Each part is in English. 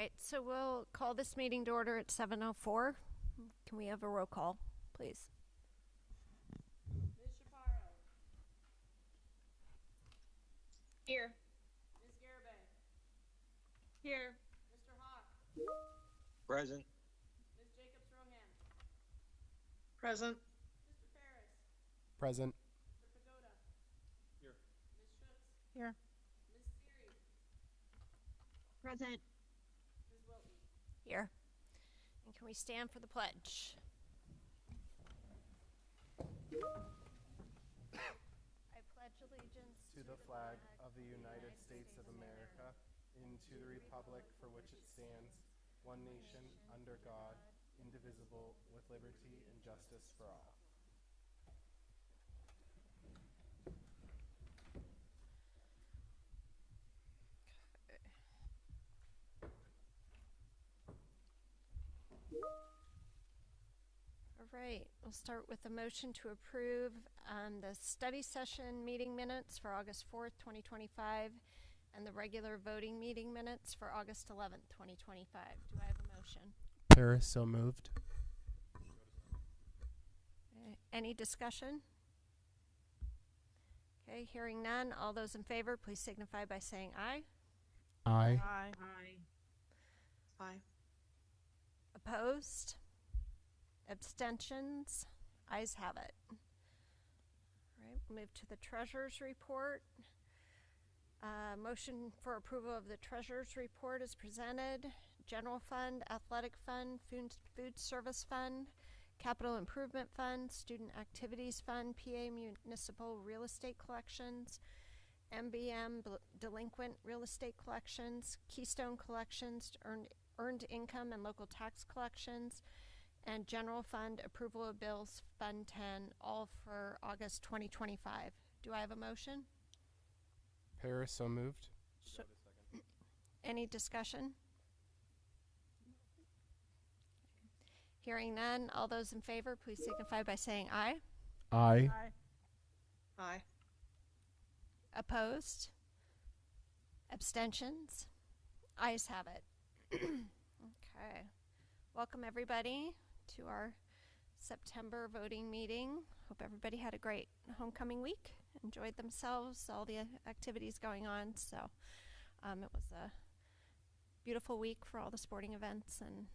right, so we'll call this meeting to order at 7:04. Can we have a roll call, please? Ms. Shapiro. Here. Ms. Garibay. Here. Mr. Hawk. Present. Ms. Jacobs-Rohan. Present. Mr. Ferris. Present. Mr. Pagoda. Here. Ms. Schutz. Here. Ms. Seary. Present. Ms. Wilton. Here. And can we stand for the pledge? I pledge allegiance To the flag of the United States of America, and to the republic for which it stands, one nation, under God, indivisible, with liberty and justice for all. All right, we'll start with a motion to approve the study session meeting minutes for August 4th, 2025, and the regular voting meeting minutes for August 11th, 2025. Do I have a motion? Paris, so moved. Any discussion? Okay, hearing none. All those in favor, please signify by saying aye. Aye. Aye. Aye. Aye. Opposed? Abstentions? Ayes have it. All right, we'll move to the treasurer's report. Motion for approval of the treasurer's report is presented. General fund, athletic fund, food service fund, capital improvement fund, student activities fund, PA municipal real estate collections, MBM delinquent real estate collections, Keystone collections, earned income and local tax collections, and general fund approval of bills, Fund 10, all for August 2025. Do I have a motion? Paris, so moved. Any discussion? Hearing none, all those in favor, please signify by saying aye. Aye. Aye. Aye. Opposed? Abstentions? Ayes have it. Okay. Welcome everybody to our September voting meeting. Hope everybody had a great homecoming week, enjoyed themselves, all the activities going on. So it was a beautiful week for all the sporting events and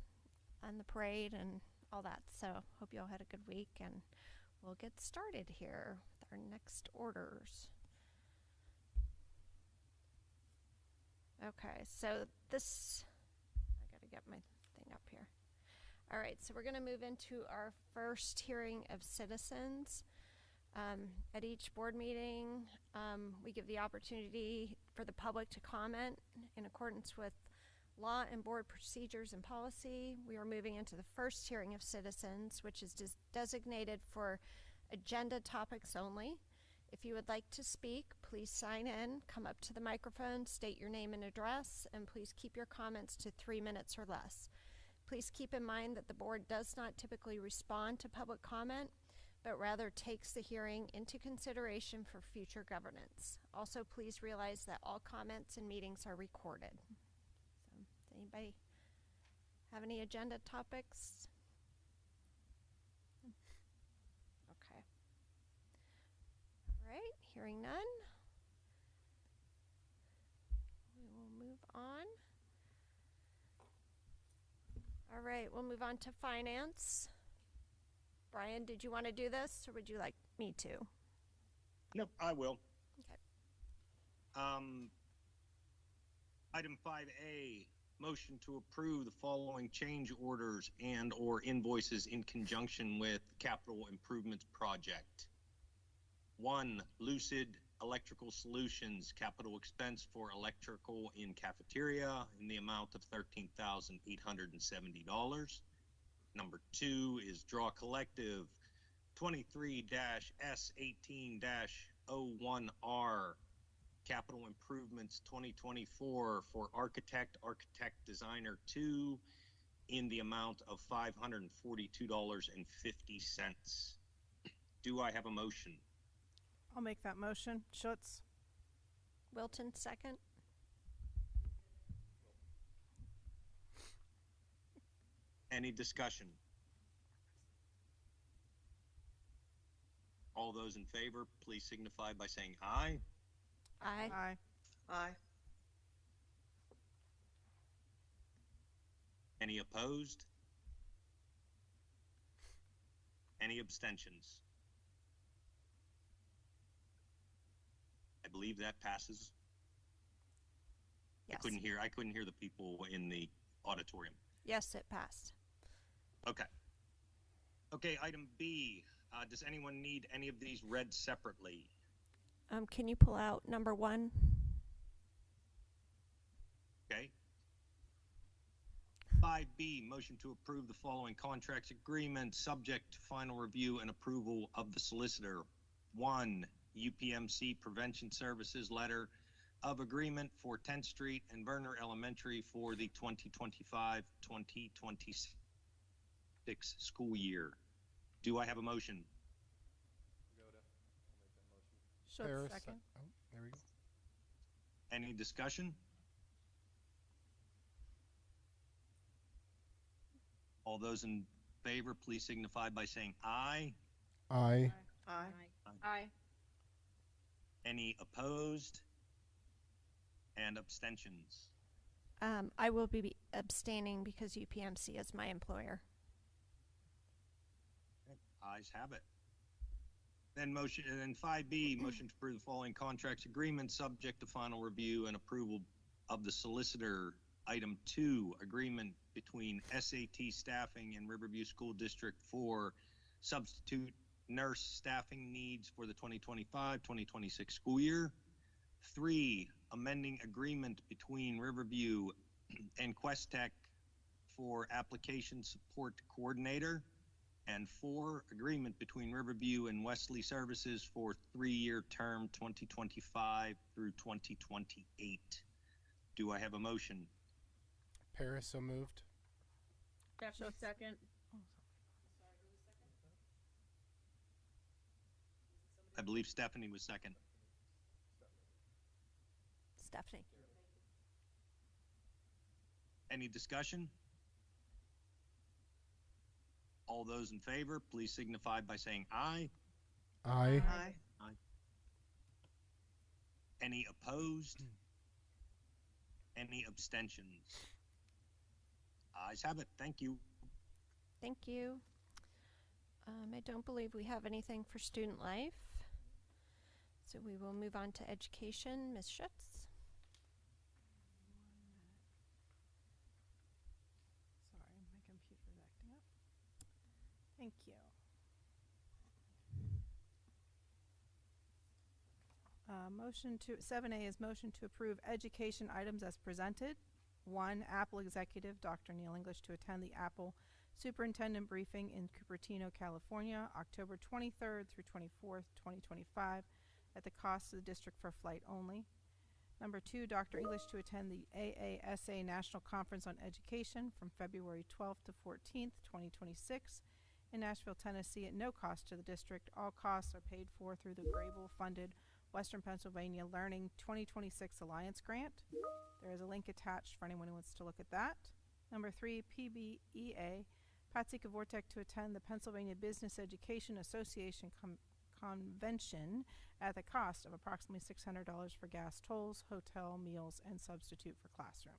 the parade and all that. So hope you all had a good week, and we'll get started here with our next orders. Okay, so this, I gotta get my thing up here. All right, so we're gonna move into our first hearing of citizens. At each board meeting, we give the opportunity for the public to comment in accordance with law and board procedures and policy. We are moving into the first hearing of citizens, which is designated for agenda topics only. If you would like to speak, please sign in, come up to the microphone, state your name and address, and please keep your comments to 3 minutes or less. Please keep in mind that the board does not typically respond to public comment, but rather takes the hearing into consideration for future governance. Also, please realize that all comments and meetings are recorded. So, does anybody have any agenda topics? Okay. All right, hearing none. We will move on. All right, we'll move on to finance. Brian, did you want to do this, or would you like me to? Nope, I will. Okay. Item 5A, motion to approve the following change orders and or invoices in conjunction with capital improvements project. 1, Lucid Electrical Solutions, capital expense for electrical in cafeteria in the amount of $13,870. Number 2 is Draw Collective 23-S18-01R Capital Improvements 2024 for Architect Designer 2 in the amount of $542.50. Do I have a motion? I'll make that motion. Schutz. Wilton, second. Any discussion? All those in favor, please signify by saying aye. Aye. Aye. Aye. Any opposed? Any abstentions? I believe that passes. Yes. I couldn't hear the people in the auditorium. Yes, it passed. Okay. Okay, item B. Does anyone need any of these read separately? Can you pull out number 1? Okay. 5B, motion to approve the following contracts agreements subject to final review and approval of the solicitor. 1, UPMC Prevention Services letter of agreement for 10th Street and Verner Elementary for the 2025-2026 school year. Do I have a motion? Schultz, Paris, second. oh, there we go. Any discussion? All those in favor, please signify by saying aye. Aye. Aye. Aye. Any opposed? And abstentions? I will be abstaining because UPMC is my employer. Ayes have it. Then 5B, motion to approve the following contracts agreements subject to final review and approval of the solicitor. Item 2, agreement between SAT Staffing and Riverview School District for substitute nurse staffing needs for the 2025-2026 school year. 3, amending agreement between Riverview and Quest Tech for application support coordinator. And 4, agreement between Riverview and Wesley Services for 3-year term 2025 through 2028. Do I have a motion? Paris, so moved. Stephanie, Schultz. second. I believe Stephanie was second. Stephanie. Any discussion? All those in favor, please signify by saying aye. Aye. Aye. Any opposed? Any abstentions? Ayes have it. Thank you. Thank you. I don't believe we have anything for student life. So we will move on to education. Ms. Schutz. Sorry, my computer's acting up. Thank you. Motion to 7A is motion to approve education items as presented. 1, Apple executive Dr. Neil English to attend the Apple superintendent briefing in Cupertino, California, October 23rd through 24th, 2025, at the cost of the district for flight only. Number 2, Dr. English to attend the AASA National Conference on Education from February 12th to 14th, 2026 in Nashville, Tennessee at no cost to the district. All costs are paid for through the Grable-funded Western Pennsylvania Learning 2026 Alliance Grant. There is a link attached for anyone who wants to look at that. Number 3, PBEA, Patsy Kavortek to attend the Pennsylvania Business Education Association Convention at the cost of approximately $600 for gas tolls, hotel, meals, and substitute for classroom.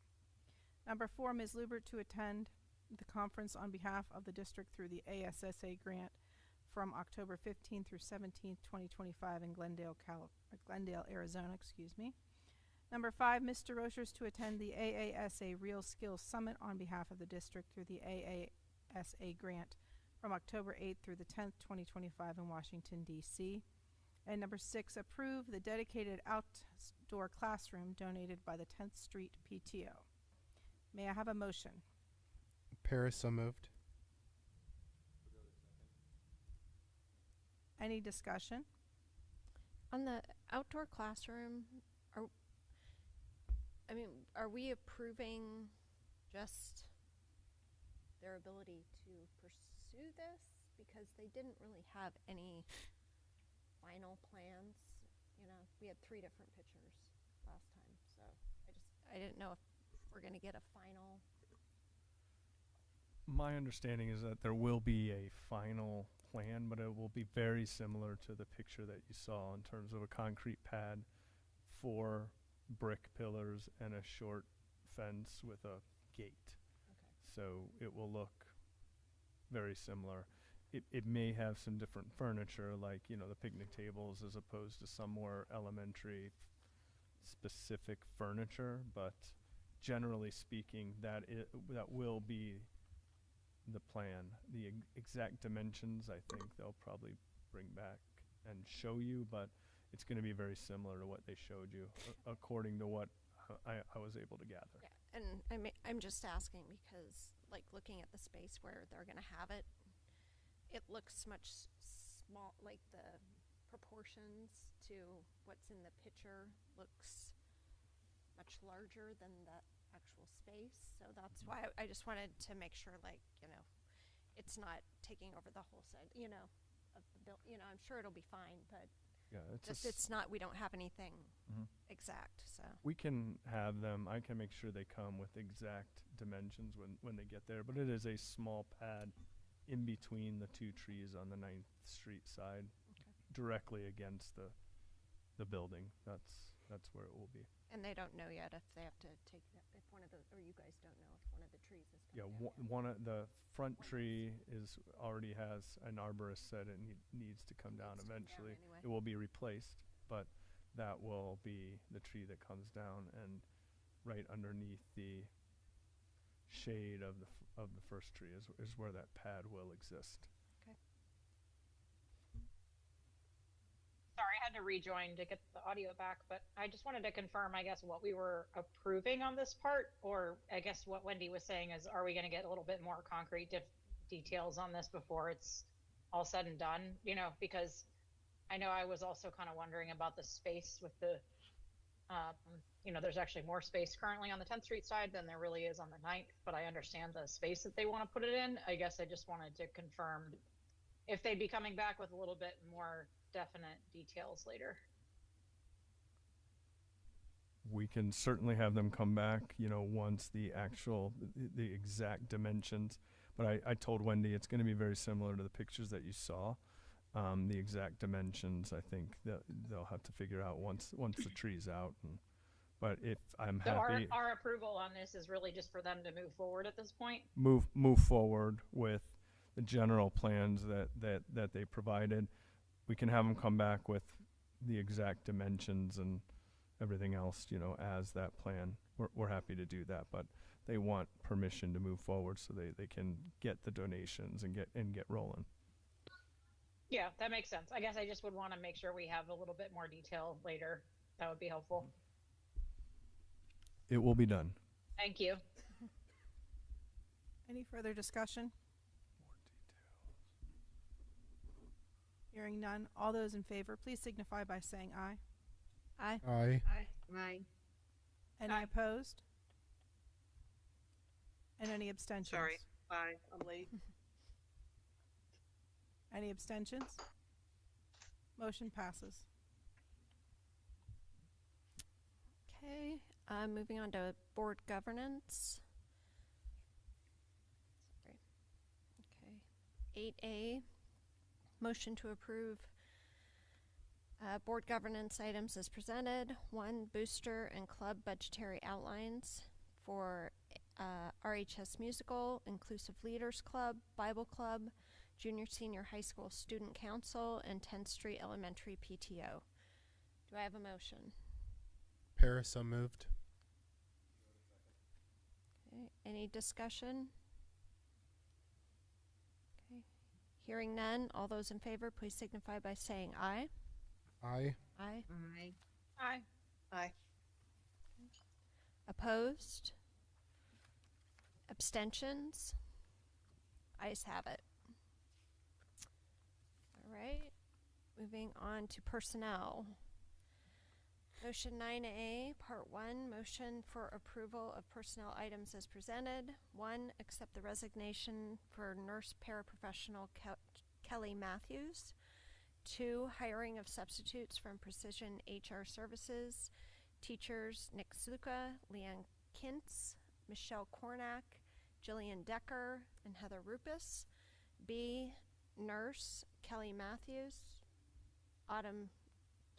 Number 4, Ms. Lubert to attend the conference on behalf of the district through the ASSA grant from October 15th through 17th, 2025 in Glendale, Arizona, Number 5, Mr. Rochers to attend the AASA Real Skills Summit on behalf of the district through the AASA grant from October 8th through the 10th, 2025 in Washington, D.C. And number 6, approve the dedicated outdoor classroom donated by the 10th Street PTO. May I have a motion? Paris, so moved. Any discussion? On the outdoor classroom, are we approving just their ability to pursue this? Because they didn't really have any final plans. You know, we had 3 different pictures last time, so I didn't know if we're going to get a final. My understanding is that there will be a final plan, but it will be very similar to the picture that you saw in terms of a concrete pad, 4 brick pillars, and a short fence with a gate. So it will look very similar. It may have some different furniture, like, you know, the picnic tables as opposed to some more elementary specific furniture, but generally speaking, that will be the plan. The exact dimensions, I think they'll probably bring back and show you, but it's going to be very similar to what they showed you, according to what I was able to gather. Yeah, and I'm just asking because, like, looking at the space where they're gonna have it, it looks much small, like the proportions to what's in the picture looks much larger than the actual space. So that's why I just wanted to make sure, like, you know, it's not taking over the whole side, you know, of the build. You know, I'm sure it'll be fine, but Yeah, just it's not. We don't have anything Mhm. exact. So We can have them. I can make sure they come with exact dimensions when they get there. But it is a small pad in between the 2 trees on the 9th Street side, directly against the building. That's where it will be. and they don't know yet if they have to take that, if one of the, or you guys don't know if one of the trees is Yeah, coming down. one of the front tree already has an arborist said it needs to come down Needs to come down eventually. anyway. It will be replaced, but that will be the tree that comes down, and right underneath the shade of the first tree is where that pad will exist. Sorry, I had to rejoin to get the audio back, but I just wanted to confirm, I guess, what we were approving on this part, or I guess what Wendy was saying is, are we going to get a little bit more concrete details on this before it's all said and done? You know, because I know I was also kind of wondering about the space with the, you know, there's actually more space currently on the 10th Street side than there really is on the 9th, but I understand the space that they want to put it in. I guess I just wanted to confirm if they'd be coming back with a little bit more definite details later. We can certainly have them come back, you know, once the exact dimensions. But I told Wendy it's going to be very similar to the pictures that you saw. The exact dimensions, I think that they'll have to figure out once the tree's out. But if I'm So happy, our approval on this is really just for them to move forward at this point. move forward with the general plans that they provided. We can have them come back with the exact dimensions and everything else, you know, as that plan. We're happy to do that, but they want permission to move forward so they can get the donations and get rolling. Yeah, that makes sense. I guess I just would want to make sure we have a little bit more detail later. That would be helpful. It will be done. Thank you. Any further discussion? Hearing none. All those in favor, please signify by saying aye. Aye. Aye. Aye. Any Aye. opposed? And any abstentions? Sorry. Aye, I'm late. Any abstentions? Motion passes. Okay, moving on to board governance. Sorry. Okay. 8A, motion to approve board governance items as presented. 1, booster and club budgetary outlines for RHS Musical, Inclusive Leaders Club, Bible Club, Junior Senior High School Student Council, and 10th Street Elementary PTO. Do I have a motion? Paris, so moved. Okay, any discussion? Okay, hearing none, all those in favor, please signify by saying aye. Aye. Aye. Aye. Aye. Aye. Opposed? Abstentions? Ayes have it. All right, moving on to personnel. Motion 9A, Part 1, motion for approval of personnel items as presented. 1, accept the resignation for nurse paraprofessional Kelly Matthews. 2, hiring of substitutes from Precision HR Services. Teachers Nick Suka, Leanne Kintz, Michelle Kornack, Jillian Decker and Heather Rupus. B, nurse Kelly Matthews, Autumn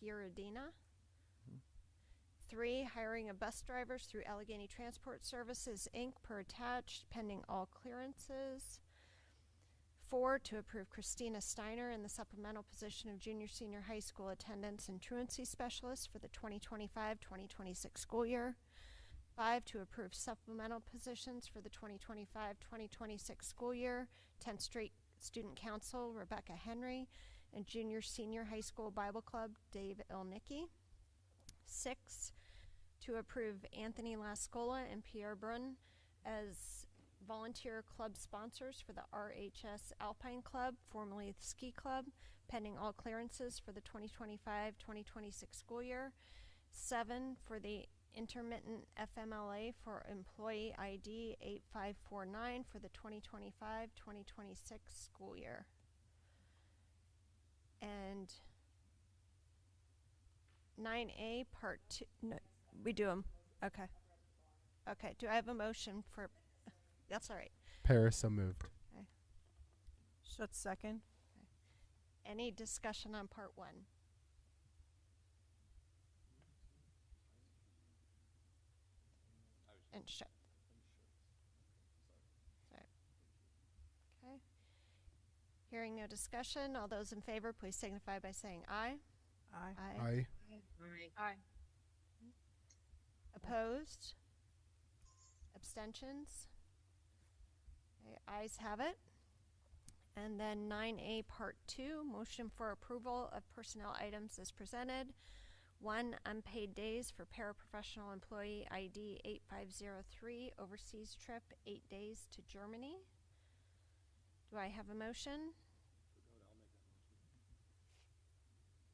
Giradina. 3, hiring of bus drivers through Allegheny Transport Services, Inc., per attached, pending all clearances. 4, to approve Christina Steiner in the supplemental position of junior senior high school attendance and truancy specialist for the 2025-2026 school year. 5, to approve supplemental positions for the 2025-2026 school year. 10th Street Student Council, Rebecca Henry, and junior senior high school Bible Club, Dave Ilnicki. 6, to approve Anthony Lascola and Pierre Brun as volunteer club sponsors for the RHS Alpine Club, formerly the Ski Club, pending all clearances for the 2025-2026 school year. 7, for the intermittent FMLA for employee ID 8549 for the 2025-2026 school year. And 9A, part 2, no, we do them. Okay. Okay, do I have a motion for, that's all right. Paris, so moved. Schutz, second. Any discussion on part 1? And Schutz. Sorry. Okay. Hearing no discussion, all those in favor, please signify by saying aye. Aye. Aye. Aye. Opposed? Abstentions? Okay, ayes have it. And then 9A, part 2, motion for approval of personnel items as presented. 1, unpaid days for paraprofessional employee ID 8503, overseas trip, 8 days to Germany. Do I have a motion?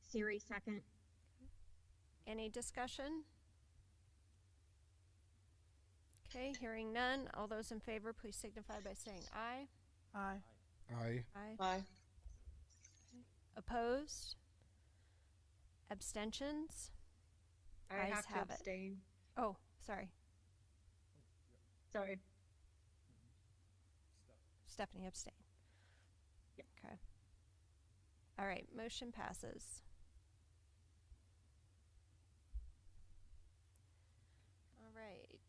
Siri, second. Any discussion? Okay, hearing none. All those in favor, please signify by saying aye. Aye. Aye. Aye. Aye. Opposed? Abstentions? I Ayes have to have it. abstain. Oh, sorry. Sorry. Stephanie abstained. Yep. Okay. All right, motion passes. All right.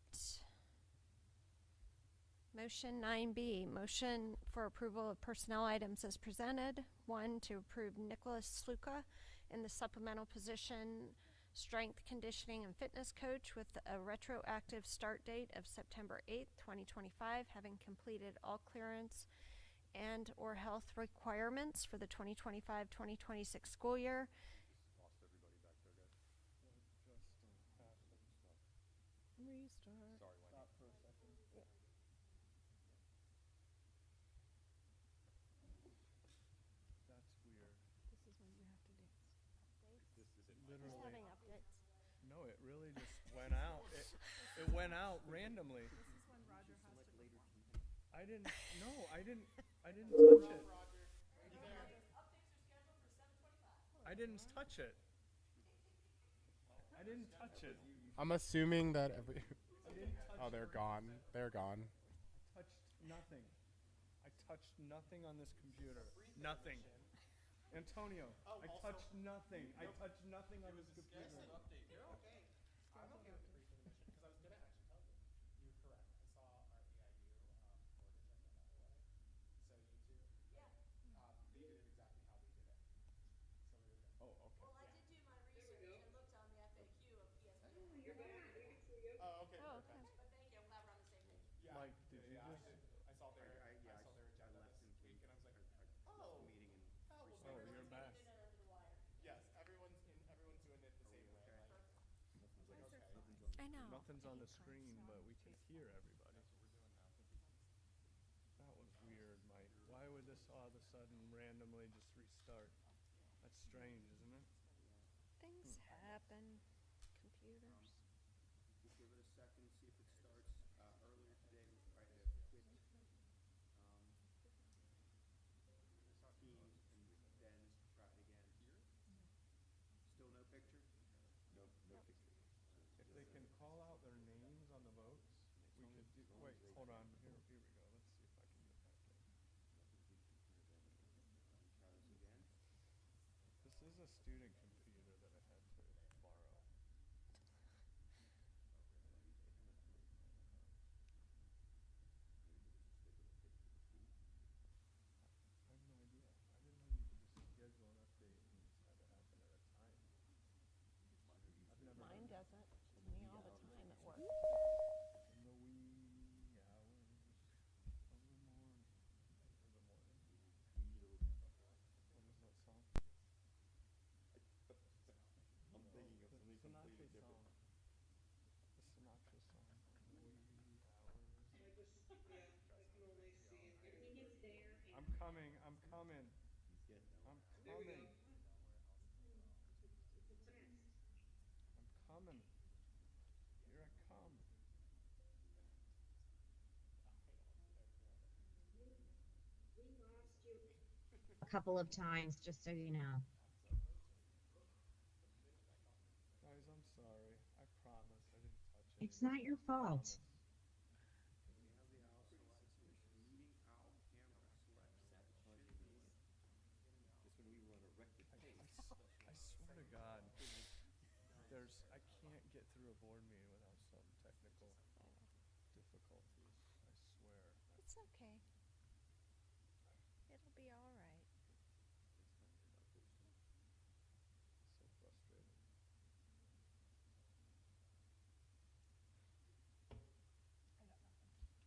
Motion 9B, motion for approval of personnel items as presented. 1, to approve Nicholas Sluka in the supplemental position strength conditioning and fitness coach with a retroactive start date of September 8th, 2025, having completed all clearance and or health requirements for the 2025-2026 school year. Restart. That's weird. This is when you have to do. Just Literally. having updates. No, it really just went out. It went out randomly. This is when Roger has to report. I didn't. No, I didn't touch it. I didn't touch it. I didn't touch it. I'm assuming that every. I didn't touch Oh, they're gone. They're gone. I touched nothing. I touched nothing on this computer. Nothing. Antonio, I touched nothing. I touched nothing on this computer. You're okay. I'm okay with the brief permission because I was gonna actually tell you. You're correct. I saw our EIU order check them that way. So you too. Yeah. They did it exactly how we did it. So we were good. Oh, okay. Well, I did do my research and looked on the FAQ of PSP. You're back. We can see you. Oh, okay. Oh, Perfect. okay. But thank you, I'm glad we're on the same page. Yeah. Mike, did you yeah, just- I saw their agenda this week, and I was like, oh, well, Oh, you're back. Did it under the wire. yes, everyone's doing it the same way. Like, I was like, okay. I know. Nothing's on the screen, but we can hear everybody. That was weird, Mike. Why would this all of a sudden randomly just restart? That's strange, isn't it? Things happen. Computers. We'll give it a second, see if it starts. Earlier today, I had quit Teams and then tried again. Still no picture? No picture. If they can call out their names on the votes, we could do. Wait, hold on. Here we go. student computer that I had to borrow. I have no idea. I didn't know you could just schedule an update and just have it happen at a time. I've never Mine done that. doesn't. To me all the time at work. In the wee hours of the morning. What is that song? I'm thinking of something Sinatra completely different. song. The Sinatra song. In the wee hours. I can only see and hear. I think it's there. I'm coming. I'm coming. He's getting I'm There we coming. go. It's a test. I'm coming. Here I come. We lost you a couple of times, just so you know. Guys, I'm sorry. I promise. I didn't touch it. It's not your fault. meeting out camera select set. Should be. Just when we were on a record pace. I swear to God, I can't get through a board meeting without some technical difficulties. I swear. It's okay. It'll be all right. So frustrating.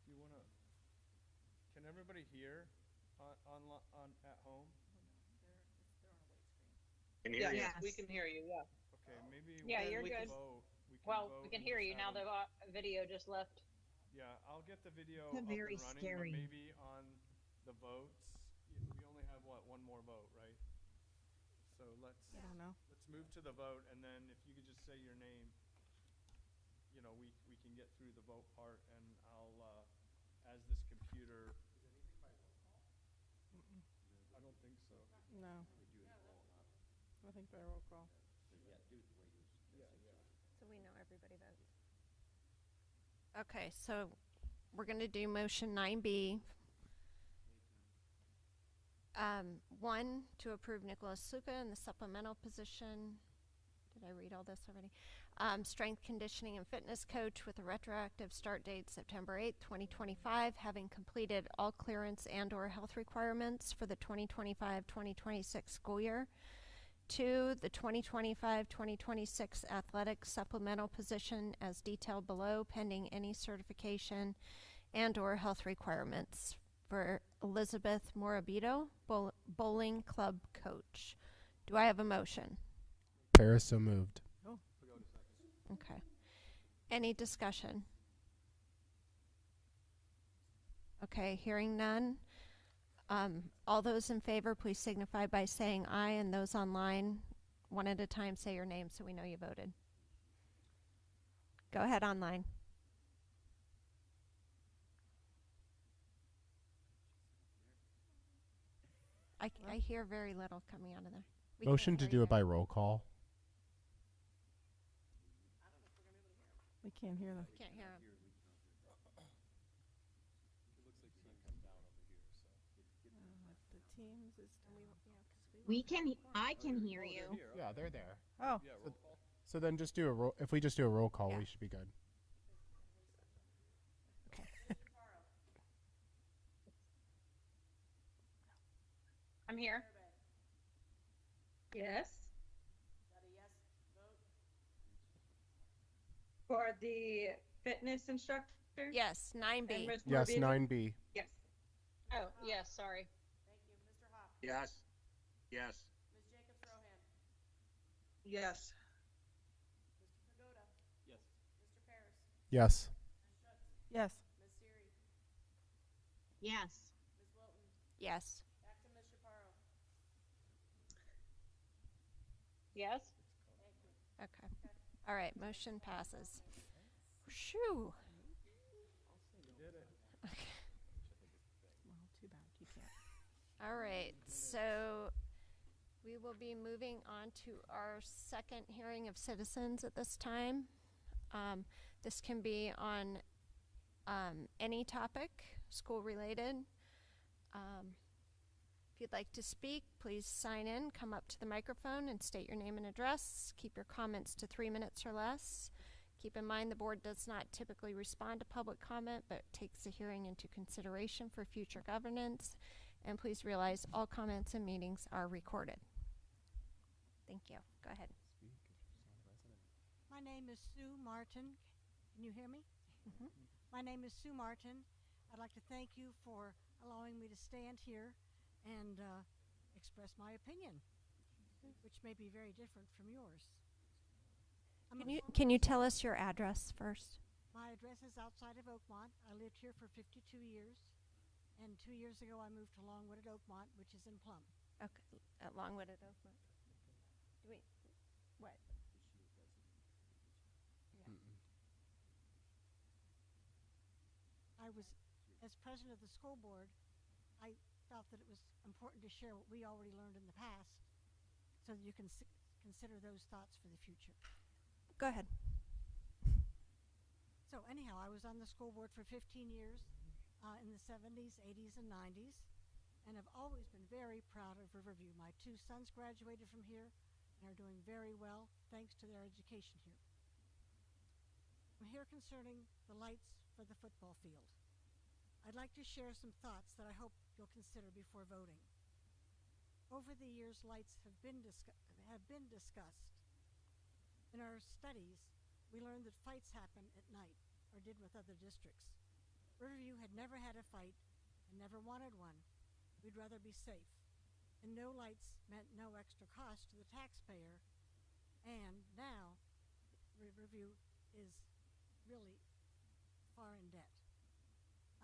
Do you wanna? Can everybody hear on at home? Can hear you. Yes, Yes. we can hear you, yeah. Okay, maybe Yeah, we you're can good. vote. We can Well, vote we can and hear just you now. have The 'em- video just left. Yeah, I'll get the video It's up very and running, scary. but maybe on the votes, we only have one more vote, right? So I don't know. let's move to the vote, and then if you could just say your name, we can get through the vote part, and I'll as this computer. I don't think so. No. They do it all up. I think by roll call. So yeah, do it the way you suggested. Yeah. So we know everybody votes. Okay, so we're gonna do motion 9B. 1, to approve Nicholas Suka in the supplemental position. Did I read all this already? Strength conditioning and fitness coach with a retroactive start date September 8th, 2025, having completed all clearance and/or health requirements for the 2025-2026 school year. 2, the 2025-2026 athletic supplemental position as detailed below, pending any certification and/or health requirements for Elizabeth Morabito, bowling club coach. Do I have a motion? Paris so moved. Okay. Any discussion? Okay, hearing none. All those in favor, please signify by saying aye, and those online, one at a time, say your name so we know you voted. Go ahead online. I hear very little coming out of there. We Motion can't to hear do you it by there. roll call. We can't hear them. Can't hear 'em. Here we count it. It looks like sun comes down over here, so. The Teams is I can hear you. Yeah, they're there. Oh, Yeah, roll call. So then just do a roll. If we just do a roll call, Yeah. we should be good. I'm here. Yes. Is that a yes vote? For the fitness instructor? Yes, And 9B. Ms. Yes, Morbido? 9B. Yes. Oh, yes, sorry. Thank you. Mr. Hawk? Yes. Yes. Ms. Jacobs Rohan? Yes. Mr. Pagoda? Yes. Mr. Paris? Yes. Ms. Schutz? yes. Ms. Siri? Yes. Ms. Wilton? Yes. Back to Ms. Chaparro? Yes. Thank you. Okay. All right, motion passes. Shoo. You did it. Okay. Well, too bad. You can't. All right, so we will be moving on to our second hearing of citizens at this time. This can be on any topic, school related. If you'd like to speak, please sign in, come up to the microphone and state your name and address. Keep your comments to 3 minutes or less. Keep in mind the board does not typically respond to public comment, but takes the hearing into consideration for future governance. And please realize all comments and meetings are recorded. Thank you. Go ahead. My name is Sue Martin. Can you hear me? Mhm. My name is Sue Martin. I'd like to thank you for allowing me to stand here and express my opinion, which may be very different from yours. Can you tell us your address first? My address is outside of Oakmont. I lived here for 52 years, and 2 years ago I moved to Longwood at Oakmont, which is in Plum. Okay, at Longwood at Oakmont. Wait, what? I was, as president of the school board, I felt that it was important to share what we already learned in the past so that you can consider those thoughts for the future. Go ahead. So anyhow, I was on the school board for 15 years in the 70s, 80s, and 90s, and I've always been very proud of Riverview. My 2 sons graduated from here and are doing very well thanks to their education here. I'm here concerning the lights for the football field. I'd like to share some thoughts that I hope you'll consider before voting. Over the years, lights have been discussed. In our studies, we learned that fights happen at night, or did with other districts. Riverview had never had a fight and never wanted one. We'd rather be safe. And no lights meant no extra cost to the taxpayer. And now, Riverview is really far in debt.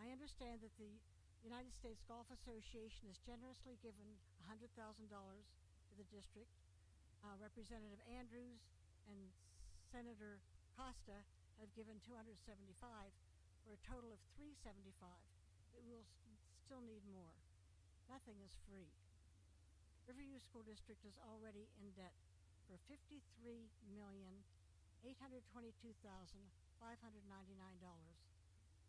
I understand that the United States Golf Association has generously given $100,000 to the district. Representative Andrews and Senator Costa have given $275 for a total of $375, but we will still need more. Nothing is free. Riverview School District is already in debt for $53,822,599,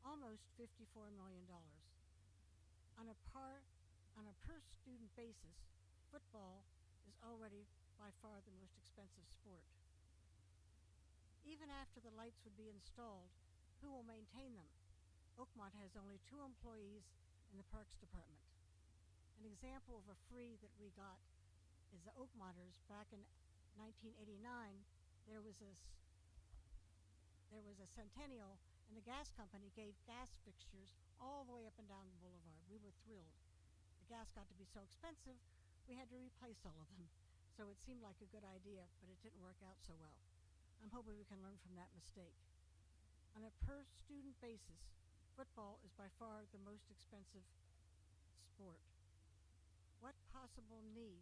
almost $54 million. On a per student basis, football is already by far the most expensive sport. Even after the lights would be installed, who will maintain them? Oakmont has only 2 employees in the Parks Department. An example of a free that we got is the Oakmonters. Back in 1989, there was a centennial, and the gas company gave gas fixtures all the way up and down the boulevard. We were thrilled. The gas got to be so expensive, we had to replace all of them. So it seemed like a good idea, but it didn't work out so well. I'm hoping we can learn from that mistake. On a per student basis, football is by far the most expensive sport. What possible need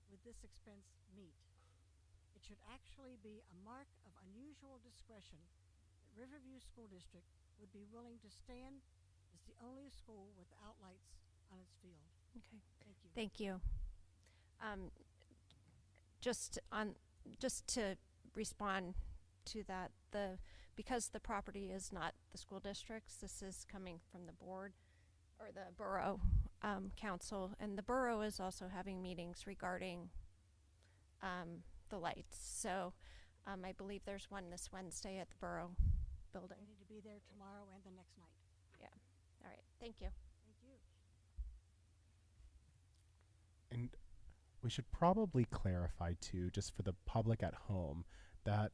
would this expense meet? It should actually be a mark of unusual discretion that Riverview School District would be willing to stand as the only school without lights on its field. Okay. Thank you. Thank you. Just to respond to that, because the property is not the school district's, this is coming from the board or the borough council, and the borough is also having meetings regarding the lights. So I believe there's one this Wednesday at the borough building. I need to be there tomorrow and the next night. Yeah. All right. Thank you. Thank you. And we should probably clarify too, just for the public at home, that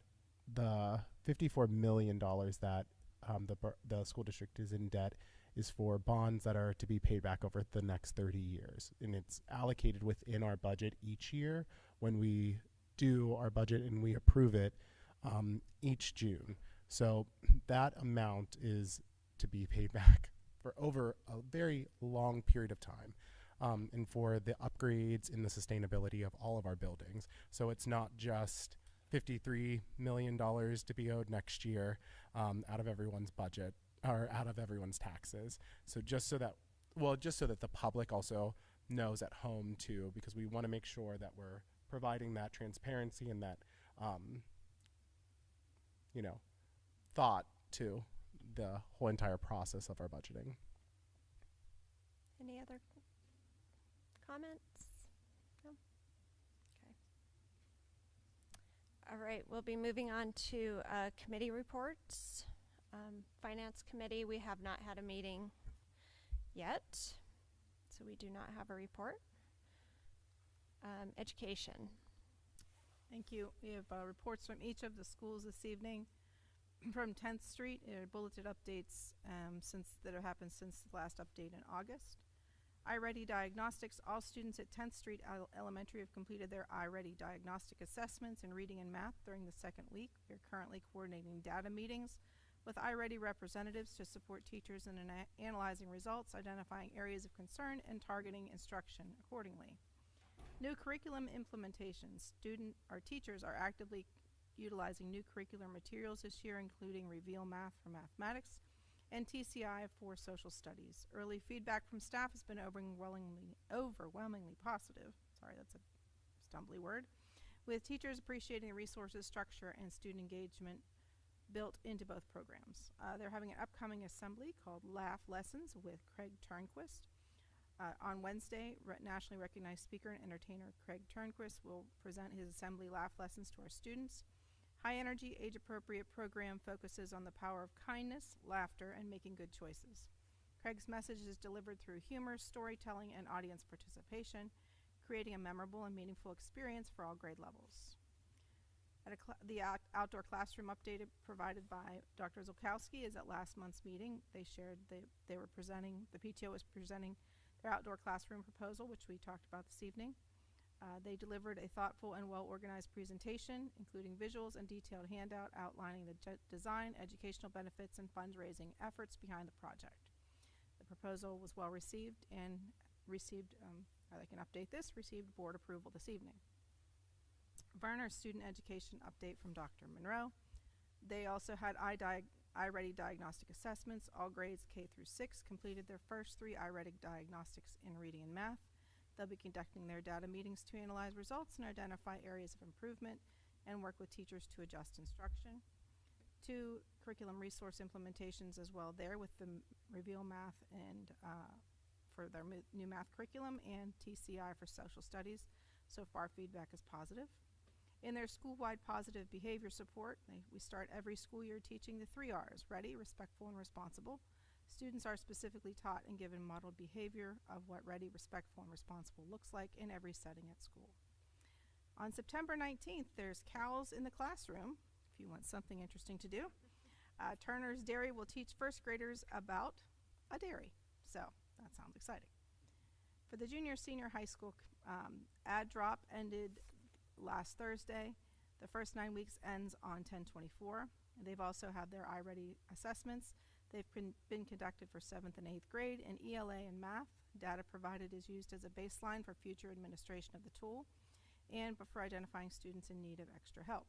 the $54 million that the school district is in debt is for bonds that are to be paid back over the next 30 years. And it's allocated within our budget each year when we do our budget and we approve it each June. So that amount is to be paid back for over a very long period of time. And for the upgrades and the sustainability of all of our buildings. So it's not just $53 million to be owed next year out of everyone's budget or out of everyone's taxes. So just so that the public also knows at home too, because we want to make sure that we're providing that transparency and that, thought to the whole entire process of our budgeting. Any other comments? No? Okay. All right, we'll be moving on to committee reports. Finance Committee, we have not had a meeting yet, so we do not have a report. Education. Thank you. We have reports from each of the schools this evening. From 10th Street, bulleted updates that have happened since the last update in August. iReady Diagnostics, all students at 10th Street Elementary have completed their iReady Diagnostic assessments in reading and math during the second week. We are currently coordinating data meetings with iReady representatives to support teachers in analyzing results, identifying areas of concern, and targeting instruction accordingly. New curriculum implementations. Teachers are actively utilizing new curricular materials this year, including Reveal Math for mathematics and TCI for social studies. Early feedback from staff has been overwhelmingly positive. Sorry, that's a stumbly word. With teachers appreciating the resources, structure, and student engagement built into both programs. They're having an upcoming assembly called Laugh Lessons with Craig Turnquist. On Wednesday, nationally recognized speaker and entertainer Craig Turnquist will present his assembly Laugh Lessons to our students. High energy, age-appropriate program focuses on the power of kindness, laughter, and making good choices. Craig's message is delivered through humor, storytelling, and audience participation, creating a memorable and meaningful experience for all grade levels. The outdoor classroom update provided by Dr. Zolkowski is at last month's meeting. They shared the PTO was presenting their outdoor classroom proposal, which we talked about this evening. They delivered a thoughtful and well-organized presentation, including visuals and detailed handout outlining the design, educational benefits, and fundraising efforts behind the project. The proposal was well received and received board approval this evening. Verner student education update from Dr. Monroe. They also had iReady diagnostic assessments. All grades K through 6 completed their first 3 iReady diagnostics in reading and math. They'll be conducting their data meetings to analyze results and identify areas of improvement and work with teachers to adjust instruction. 2 curriculum resource implementations as well there with the Reveal Math and for their new math curriculum and TCI for social studies. So far, feedback is positive. In their school-wide positive behavior support, we start every school year teaching the 3 R's, ready, respectful, and responsible. Students are specifically taught and given modeled behavior of what ready, respectful, and responsible looks like in every setting at school. On September 19th, there's cows in the classroom, if you want something interesting to do. Turner's Dairy will teach first graders about a dairy, so that sounds exciting. For the junior-senior high school, ad drop ended last Thursday. The first 9 weeks ends on 10/24. They've also had their iReady assessments. They've been conducted for 7th and 8th grade in ELA and math. Data provided is used as a baseline for future administration of the tool and for identifying students in need of extra help.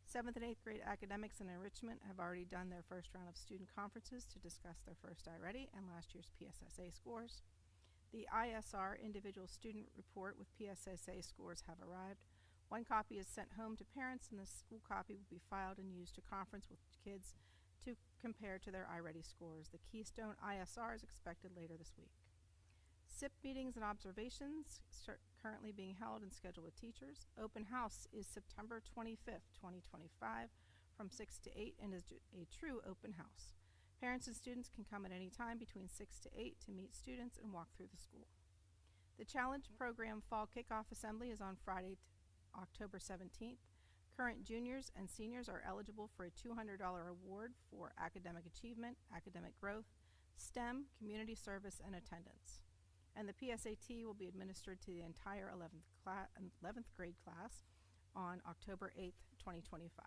7th and 8th grade academics and enrichment have already done their first round of student conferences to discuss their first iReady and last year's PSSA scores. The ISR individual student report with PSSA scores have arrived. 1 copy is sent home to parents, and the school copy will be filed and used to conference with kids to compare to their iReady scores. The Keystone ISR is expected later this week. SIP meetings and observations currently being held and scheduled with teachers. Open house is September 25th, 2025 from 6 to 8 and is a true open house. Parents and students can come at any time between 6 to 8 to meet students and walk through the school. The Challenge Program Fall Kickoff Assembly is on Friday, October 17th. Current juniors and seniors are eligible for a $200 award for academic achievement, academic growth, STEM, community service, and attendance. And the PSAT will be administered to the entire 11th grade class on October 8th, 2025.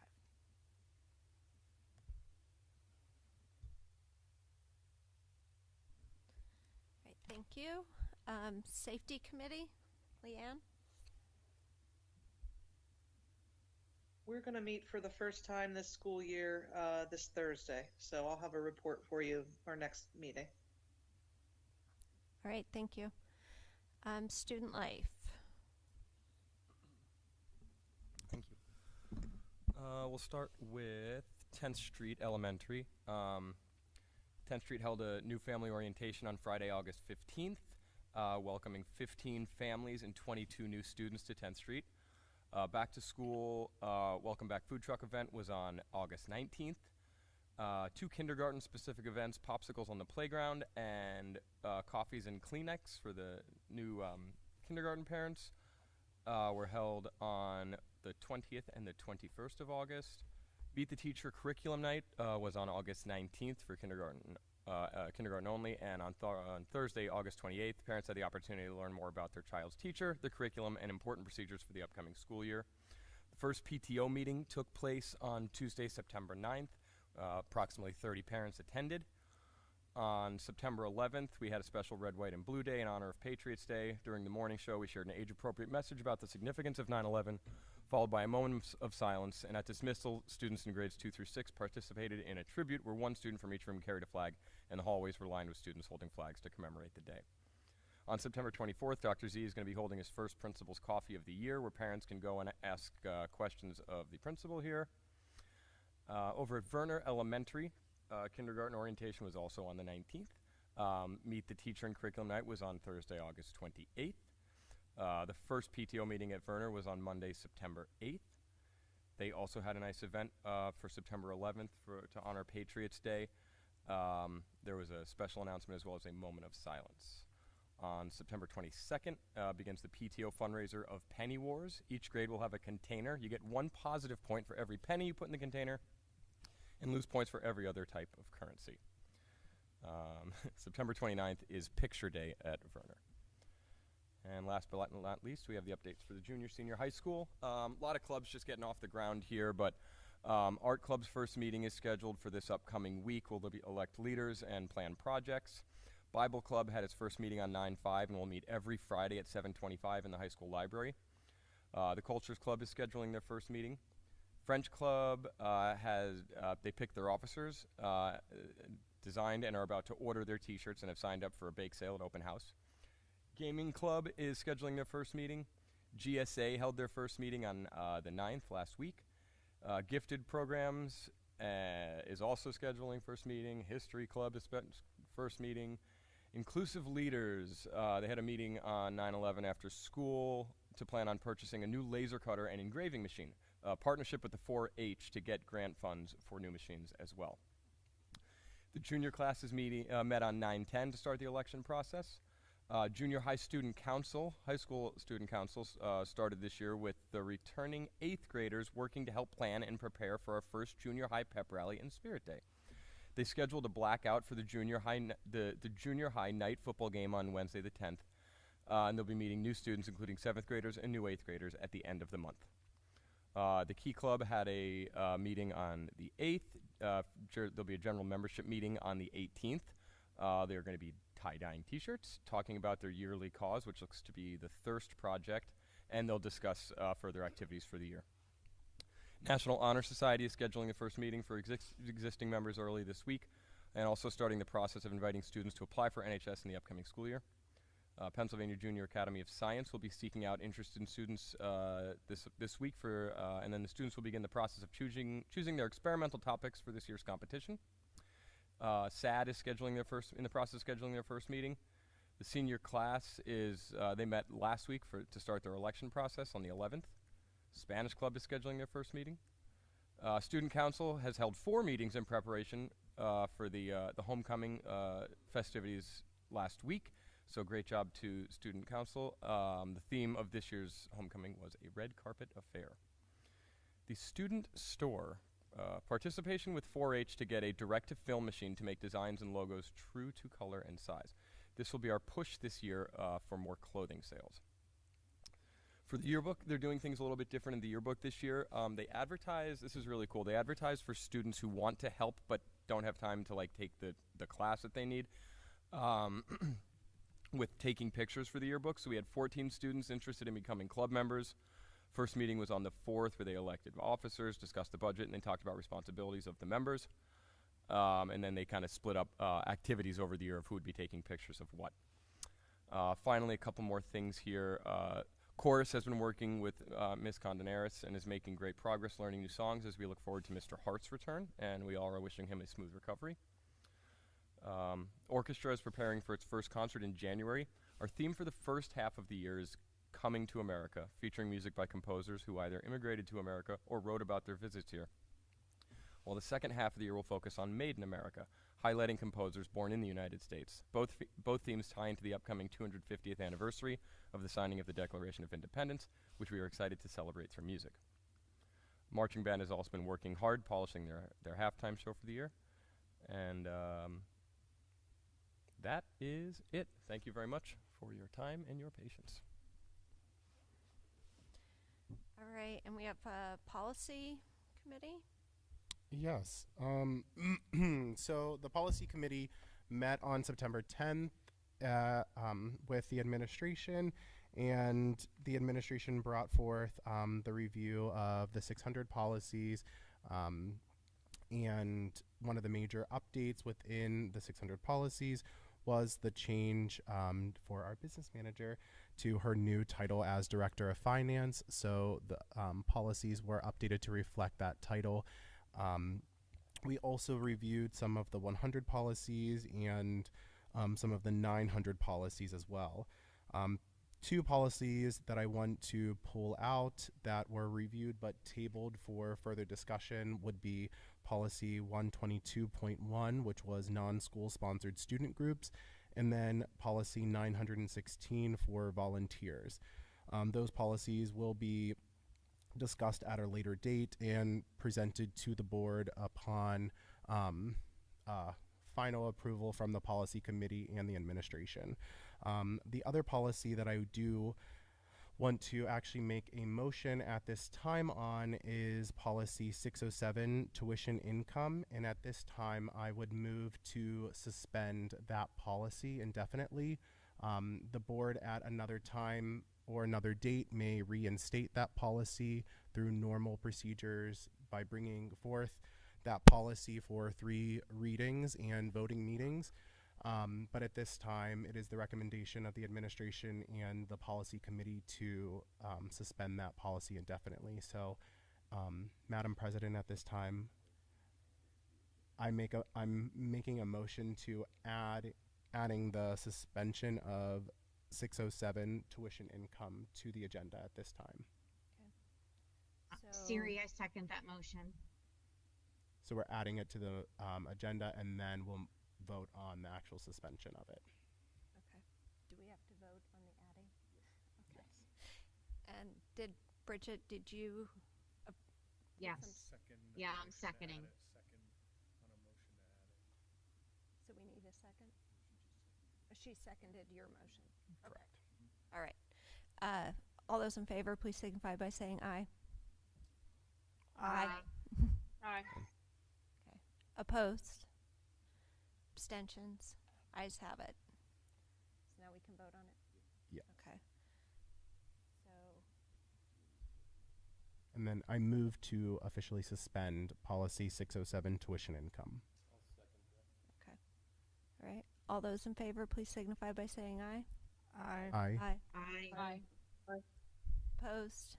Right, thank you. Safety Committee, Leanne? We're going to meet for the first time this school year this Thursday, so I'll have a report for you our next meeting. All right, thank you. Student life. Thank you. We'll start with 10th Street Elementary. 10th Street held a new family orientation on Friday, August 15th. welcoming 15 families and 22 new students to 10th Street. Back to school, welcome back food truck event was on August 19th. 2 kindergarten specific events, popsicles on the playground and coffees and Kleenex for the new kindergarten parents were held on the 20th and the 21st of August. Beat the Teacher Curriculum Night was on August 19th for kindergarten only, and on Thursday, August 28th, parents had the opportunity to learn more about their child's teacher, the curriculum, and important procedures for the upcoming school year. The first PTO meeting took place on Tuesday, September 9th. Approximately 30 parents attended. On September 11th, we had a special Red, White, and Blue Day in honor of Patriots Day. During the morning show, we shared an age-appropriate message about the significance of 9/11, followed by a moment of silence. And at dismissal, students in grades 2 through 6 participated in a tribute where one student from each room carried a flag, and the hallways were lined with students holding flags to commemorate the day. On September 24th, Dr. Z is going to be holding his first Principal's Coffee of the Year, where parents can go and ask questions of the principal here. Over at Werner Elementary, kindergarten orientation was also on the 19th. Meet the Teacher and Curriculum Night was on Thursday, August 28th. The first PTO meeting at Werner was on Monday, September 8th. They also had a nice event for September 11th to honor Patriots Day. There was a special announcement as well as a moment of silence. On September 22nd begins the PTO fundraiser of Penny Wars. Each grade will have a container. You get 1 positive point for every penny you put in the container and lose points for every other type of currency. September 29th is Picture Day at Werner. And last but not least, we have the updates for the junior, senior high school. A lot of clubs just getting off the ground here, but Art Club's first meeting is scheduled for this upcoming week. We'll elect leaders and plan projects. Bible Club had its first meeting on 9/5 and will meet every Friday at 7:25 in the high school library. The Cultures Club is scheduling their first meeting. French Club they picked their officers, designed and are about to order their t-shirts and have signed up for a bake sale at open house. Gaming Club is scheduling their first meeting. GSA held their first meeting on the 9th last week. Gifted Programs is also scheduling first meeting. History Club is first meeting. Inclusive Leaders, they had a meeting on 9/11 after school to plan on purchasing a new laser cutter and engraving machine. Partnership with the 4-H to get grant funds for new machines as well. The junior classes met on 9/10 to start the election process. Junior high student council, high school student councils started this year with the returning 8th graders working to help plan and prepare for our first junior high pep rally and spirit day. They scheduled a blackout for the junior high the junior high night football game on Wednesday the 10th, and they'll be meeting new students, including 7th graders and new 8th graders, at the end of the month. The Key Club had a meeting on the 8th. There'll be a general membership meeting on the 18th. They're going to be tie-dyeing t-shirts, talking about their yearly cause, which looks to be the Thirst Project, and they'll discuss further activities for the year. National Honor Society is scheduling the first meeting for existing members early this week, and also starting the process of inviting students to apply for NHS in the upcoming school year. Pennsylvania Junior Academy of Science will be seeking out interested students this week and then the students will begin the process of choosing their experimental topics for this year's competition. SAD is in the process of scheduling their first meeting. The senior class they met last week to start their election process on the 11th. Spanish Club is scheduling their first meeting. Student Council has held 4 meetings in preparation for the homecoming festivities last week. So great job to Student Council. The theme of this year's homecoming was a red carpet affair. The Student Store. Participation with 4-H to get a direct-to-film machine to make designs and logos true to color and size. This will be our push this year for more clothing sales. For the yearbook, they're doing things a little bit different in the yearbook this year. They advertise, this is really cool, they advertise for students who want to help but don't have time to take the class that they need. With taking pictures for the yearbook. So we had 14 students interested in becoming club members. First meeting was on the 4th where they elected officers, discussed the budget, and they talked about responsibilities of the members. And then they kind of split up activities over the year of who would be taking pictures of what. Finally, a couple more things here. Chorus has been working with Ms. Condonaris and is making great progress learning new songs as we look forward to Mr. Hart's return, and we all are wishing him a smooth recovery. Orchestra is preparing for its first concert in January. Our theme for the first half of the year is Coming to America, featuring music by composers who either immigrated to America or wrote about their visits here. While the second half of the year will focus on Made in America, highlighting composers born in the United States. Both themes tie into the upcoming 250th anniversary of the signing of the Declaration of Independence, which we are excited to celebrate through music. Marching Band has also been working hard, polishing their halftime show for the year. And that is it. Thank you very much for your time and your patience. All right, and we have a policy committee. Yes. So the policy committee met on September 10th with the administration, and the administration brought forth the review of the 600 policies, and one of the major updates within the 600 policies was the change for our business manager to her new title as Director of Finance. So the policies were updated to reflect that title. We also reviewed some of the 100 policies and some of the 900 policies as well. Two policies that I want to pull out that were reviewed but tabled for further discussion would be policy 122.1, which was non-school sponsored student groups, and then policy 916 for volunteers. Those policies will be discussed at a later date and presented to the board upon final approval from the policy committee and the administration. The other policy that I do want to actually make a motion at this time on is policy 607, tuition income, and at this time I would move to suspend that policy indefinitely. The board at another time or another date may reinstate that policy through normal procedures by bringing forth that policy for 3 readings and voting meetings. But at this time, it is the recommendation of the administration and the policy committee to suspend that policy indefinitely. So, Madam President, at this time, I'm making a motion to adding the suspension of 607 tuition income to the agenda at this time. Siri, I second that motion. So we're adding it to the agenda, and then we'll vote on the actual suspension of it. Okay. Do we have to vote on the adding? Okay. And Bridget, did you? Yes. Second. Yeah, I'm motion to seconding. add it. Second on a motion to add it. So we need a second? She seconded your motion. Correct. All right. All those in favor, please signify by saying aye. Aye. Okay. Opposed? Abstentions? Ayes have it. So now we can vote on it? Yeah. Okay. So, And then I move to officially suspend policy 607 tuition income. okay. All right. All those in favor, please signify by saying aye. Aye. Aye. Aye. Opposed?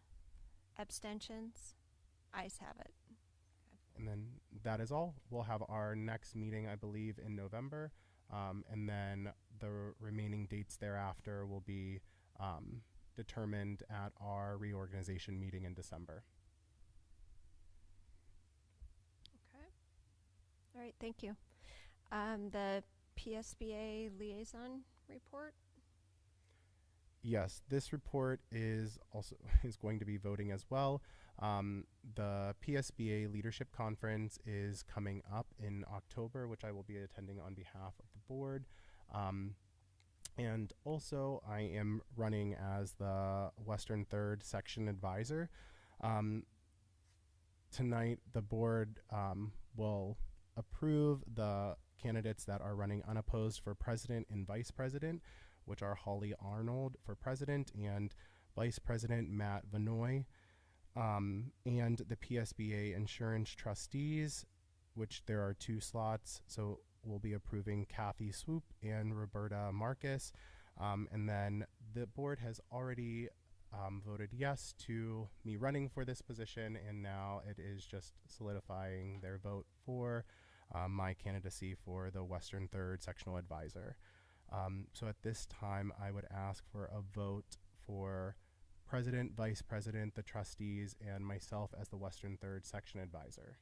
Abstentions? Ayes have it. And then that is all. We'll have our next meeting, I believe, in November. And then the remaining dates thereafter will be determined at our reorganization meeting in December. Okay. All right. Thank you. The PSBA liaison report. Yes, this report is going to be voting as well. The PSBA Leadership Conference is coming up in October, which I will be attending on behalf of the board. And also, I am running as the Western Third Section Advisor. Tonight, the board will approve the candidates that are running unopposed for president and vice president, which are Holly Arnold for president and vice president Matt Vanoy, and the PSBA insurance trustees, which there are 2 slots. So we'll be approving Kathy Swoop and Roberta Marcus. And then the board has already voted yes to me running for this position, and now it is just solidifying their vote for my candidacy for the Western Third Sectional Advisor. So at this time, I would ask for a vote for President, Vice President, the trustees, and myself as the Western Third Section Advisor.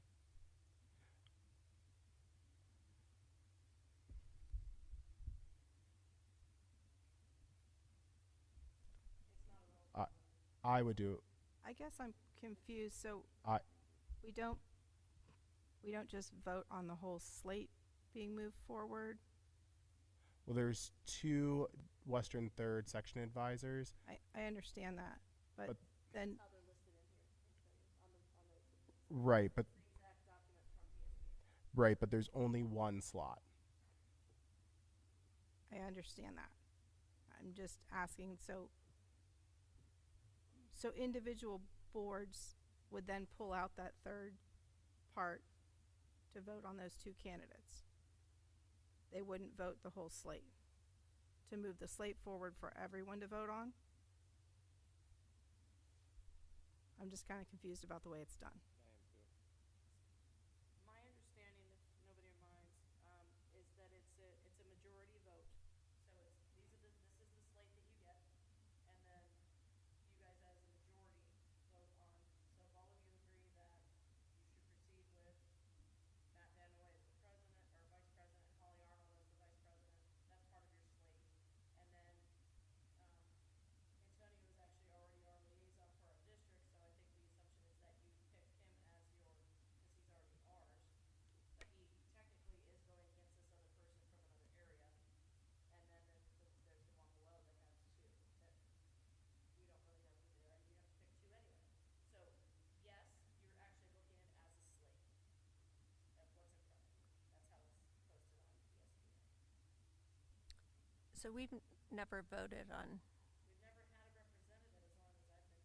I would do. I guess I'm confused. So I we don't just vote on the whole slate being moved forward. Well, there's 2 Western Third Section Advisors. I understand that, but then Right, but right, but there's only 1 slot. I understand that. I'm just asking, so individual boards would then pull out that third part to vote on those 2 candidates. They wouldn't vote the whole slate to move the slate forward for everyone to vote on. I'm just kind of confused about the way it's done. My understanding, if nobody minds, is that it's a majority vote. So this is the slate that you get, and then you guys as a majority vote on. So if all of you agree that you should proceed with Matt Danoy as the president or vice president, Holly Arnold as the vice president, that's part of your slate. And then Antonio is actually already our liaison for our district, so I think the assumption is that you pick him as your, because he's already ours, but he technically is going against this other person from another area. And then there's the one below that has 2 that we don't really know who they are. You have to pick 2 anyway. So yes, you're actually looking at it as a slate of what's in front of you. That's how it's posted on ESPN. So we've never voted on. We've never had a representative as long as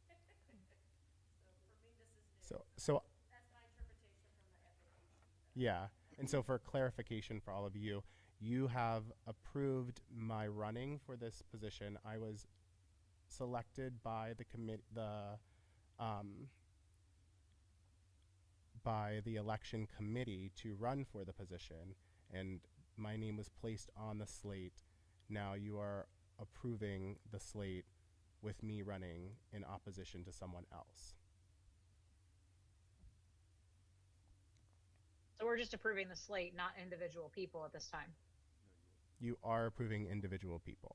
I've been here. So for me, this is new. So That's my interpretation from the FAQ sheet. yeah, and so for clarification for all of you, you have approved my running for this position. I was selected by the by the election committee to run for the position, and my name was placed on the slate. Now you are approving the slate with me running in opposition to someone else. So we're just approving the slate, not individual people at this time. You are approving individual people.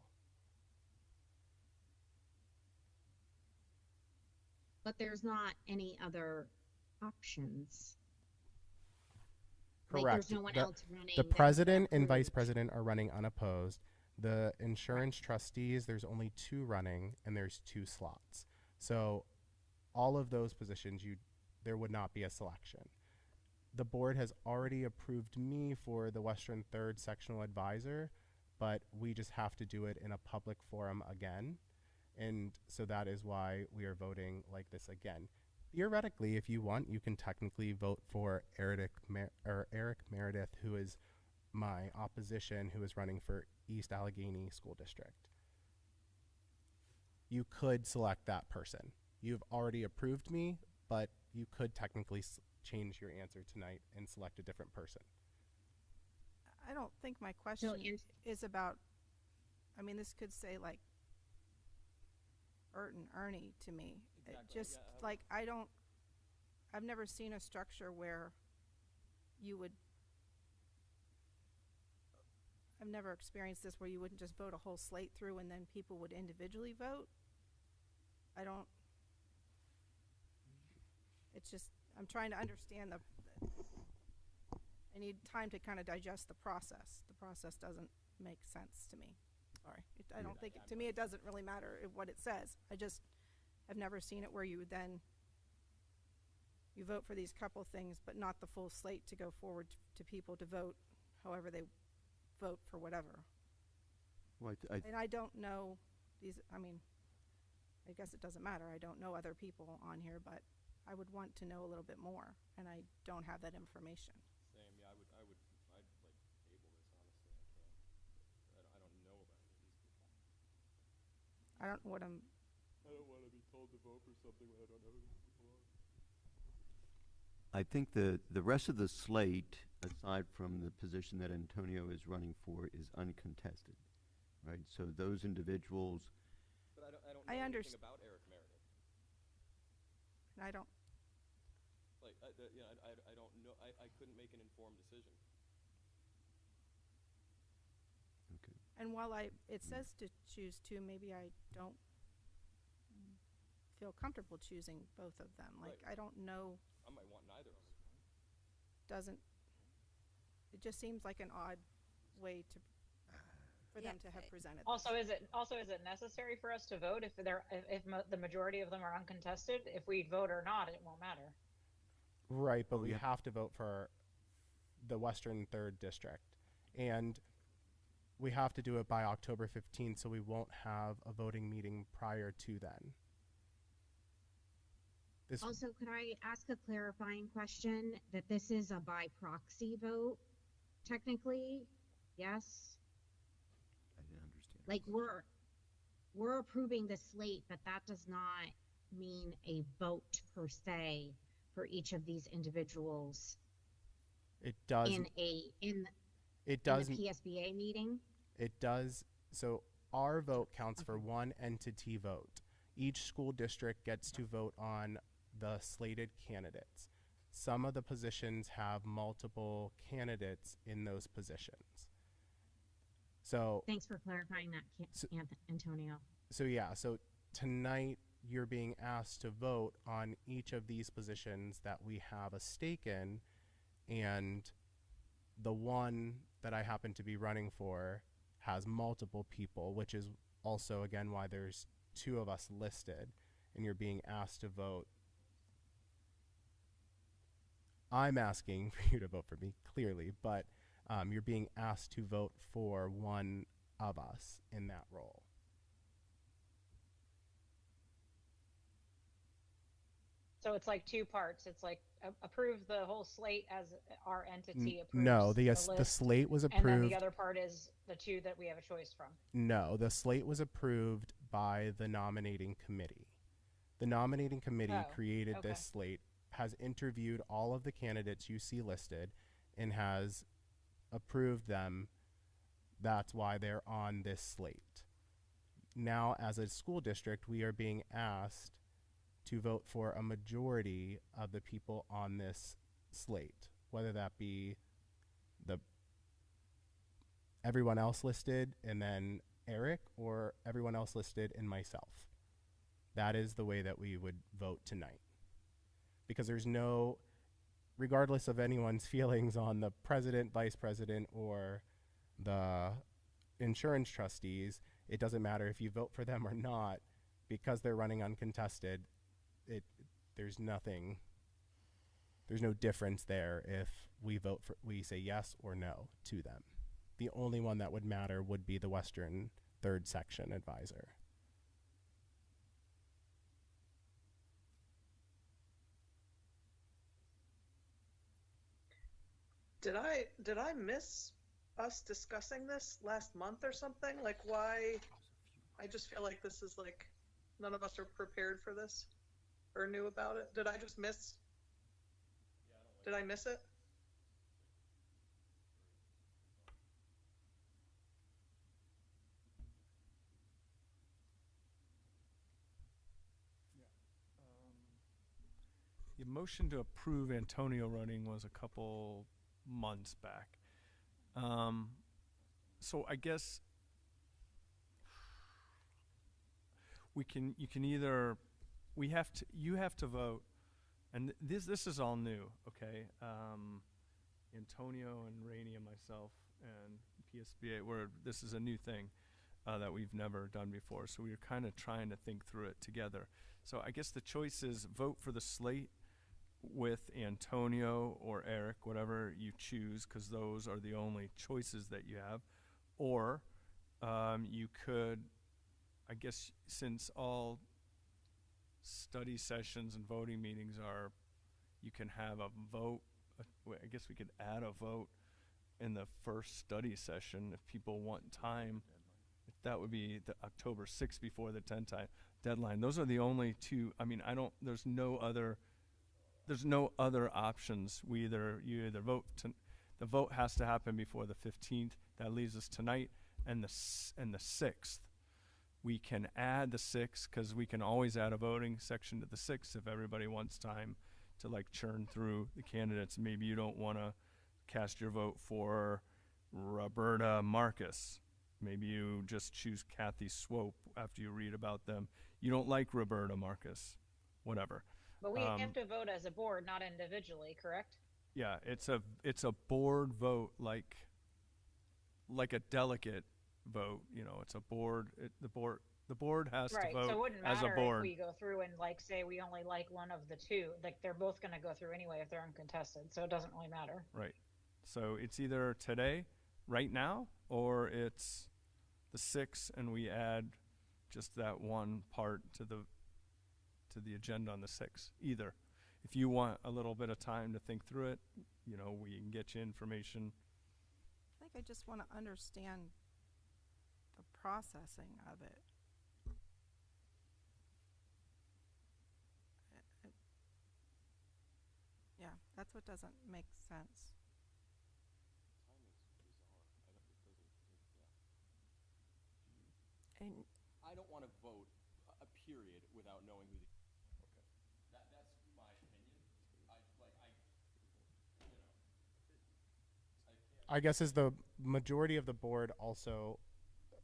But there's not any other options. Correct. Like there's no one else running. The that's president and approved. vice president are running unopposed. The insurance trustees, there's only 2 running, and there's 2 slots. So all of those positions, there would not be a selection. The board has already approved me for the Western Third Sectional Advisor, but we just have to do it in a public forum again. And so that is why we are voting like this again. Theoretically, if you want, you can technically vote for Eric Meredith, who is my opposition, who is running for East Allegheny School District. You could select that person. You've already approved me, but you could technically change your answer tonight and select a different person. I don't think my question is about, I mean, this could say like Ert and Ernie to me. Exactly. Just like I've never seen a structure where you would, I've never experienced this where you wouldn't just vote a whole slate through and then people would individually vote. It's just, I'm trying to understand I need time to kind of digest the process. The process doesn't make sense to me. Sorry. I don't think, to me it doesn't really matter what it says. I've never seen it where you vote for these couple things, but not the full slate to go forward to people to vote however they vote for whatever. Well, And I don't know these, I mean, I guess it doesn't matter. I don't know other people on here, but I would want to know a little bit more, and I don't have that information. Same, yeah, I'd like table this, honestly. I don't know about any of these people. I don't know what I'm. I don't want to be told to vote for something when I don't know who these people are. I think the rest of the slate aside from the position that Antonio is running for, is uncontested, right? So those individuals, But I don't know I anything underst- about Eric Meredith. And I don't, Like, I don't know. I couldn't make an informed decision. okay. and while it says to choose two, maybe I don't feel comfortable choosing both of them. Like, Right. I don't know, I might want neither of them. doesn't, it just seems like an odd way to, for Yeah, them to have presented Also, this. is it necessary for us to vote if the majority of them are uncontested? If we vote or not, it won't matter. Right, but Oh, we yeah. have to vote for the Western Third District. And we have to do it by October 15th, so we won't have a voting meeting prior to then. This, Also, could I ask a clarifying question that this is a by proxy vote, technically? Yes? I didn't understand. Like we're approving the slate, but that does not mean a vote per se for each of these individuals it does, in it the does, PSBA meeting. it does. So our vote counts for one entity vote. Each school district gets to vote on the slated candidates. Some of the positions have multiple candidates in those positions. So Thanks for clarifying that, Antonio. So yeah, so tonight you're being asked to vote on each of these positions that we have a stake in, and the one that I happen to be running for has multiple people, which is also again why there's two of us listed, and you're being asked to vote. I'm asking for you to vote for me, clearly, but you're being asked to vote for one of us in that role. So it's like two parts. It's like approve the whole slate as our entity approves No, the list, slate was and then approved. the other part is the two that we have a choice from. No, the slate was approved by the nominating committee. The nominating committee Oh, created okay. this slate, has interviewed all of the candidates you see listed, and has approved them. That's why they're on this slate. Now, as a school district, we are being asked to vote for a majority of the people on this slate, whether that be everyone else listed and then Eric, or everyone else listed and myself. That is the way that we would vote tonight. Because there's no, regardless of anyone's feelings on the president, vice president, or the insurance trustees, it doesn't matter if you vote for them or not, because they're running uncontested. There's no difference there if we say yes or no to them. The only one that would matter would be the Western Third Section advisor. Did I miss us discussing this last month or something? Like, why? I just feel like this is like none of us are prepared for this or knew about it. Did I just miss? Did I miss it? The motion to approve Antonio running was a couple months back. So I guess you have to vote, and this is all new, okay? Antonio and Rainey and myself and PSBA, this is a new thing that we've never done before, so we're kind of trying to think through it together. So I guess the choice is vote for the slate with Antonio or Eric, whatever you choose, because those are the only choices that you have. Or you could, I guess, since all study sessions and voting meetings are, you can have a vote. I guess we could add a vote in the first study session if people want time. If that would be the October 6th before the deadline. Those are the only two. I mean, there's no other options. You either vote The vote has to happen before the 15th. That leaves us tonight and the 6th. We can add the 6th because we can always add a voting section to the 6th if everybody wants time to like churn through the candidates. Maybe you don't want to cast your vote for Roberta Marcus. Maybe you just choose Kathy Swope after you read about them. You don't like Roberta Marcus, whatever. But we have to vote as a board, not individually, correct? Yeah, it's a board vote, like a delegate vote. You know, it's a board. The board has Right. to vote So it wouldn't as a matter board. if we go through and like say we only like one of the two. Like they're both going to go through anyway if they're uncontested. So it doesn't really matter. Right. So it's either today, right now, or it's the 6th, and we add just that one part to the agenda on the 6th. Either. If you want a little bit of time to think through it, you know, we can get you information. I think I just want to understand the processing of it. Yeah, that's what doesn't make sense. And I don't want to vote a period without knowing who the. Okay. That's my opinion. I guess is the majority of the board also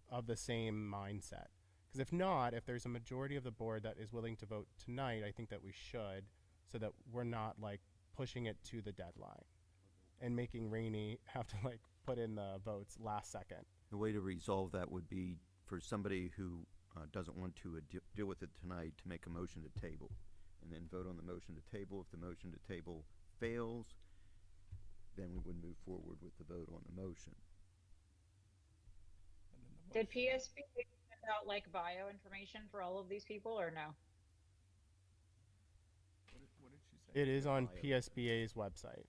of the same mindset? Because if not, if there's a majority of the board that is willing to vote tonight, I think that we should, so that we're not like pushing it to the deadline and making Rainey have to like put in the votes last second. The way to resolve that would be for somebody who doesn't want to deal with it tonight to make a motion to table and then vote on the motion to table. If the motion to table fails, then we would move forward with the vote on the motion. Did PSB send out like bio information for all of these people or no? What did she say? It is on PSBA's website.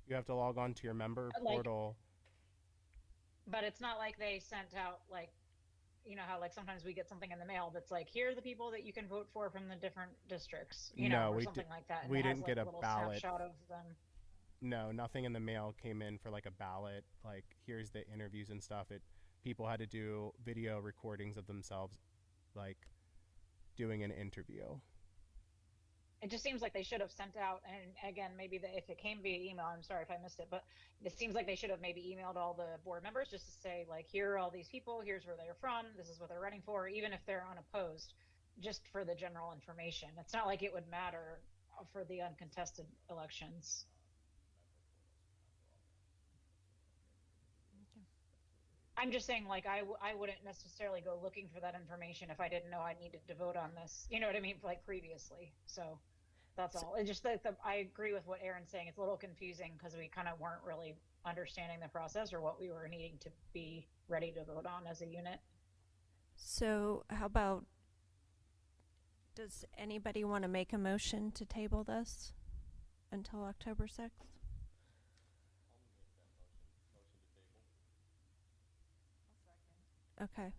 You have to log on to your member Like- portal. But it's not like they sent out like, you know how like sometimes we get something in the mail that's like, here are the people that you can vote for from the different districts, you know, No, or we something di- like that. And we it has, didn't like, get a little ballot. snapshot of them. No, nothing in the mail came in for like a ballot. Like, here's the interviews and stuff. People had to do video recordings of themselves, like doing an interview. It just seems like they should have sent out, and again, maybe if it came via email, I'm sorry if I missed it, but it seems like they should have maybe emailed all the board members just to say, like, here are all these people, here's where they're from, this is what they're running for, even if they're unopposed, just for the general information. It's not like it would matter for the uncontested elections. I'm just saying, like, I wouldn't necessarily go looking for that information if I didn't know I needed to vote on this. You know what I mean? Like previously. So that's all. It's just that I agree with what Aaron's saying. It's a little confusing because we kind of weren't really understanding the process or what we were needing to be ready to vote on as a unit. so how about, does anybody want to make a motion to table this until October 6th? Okay.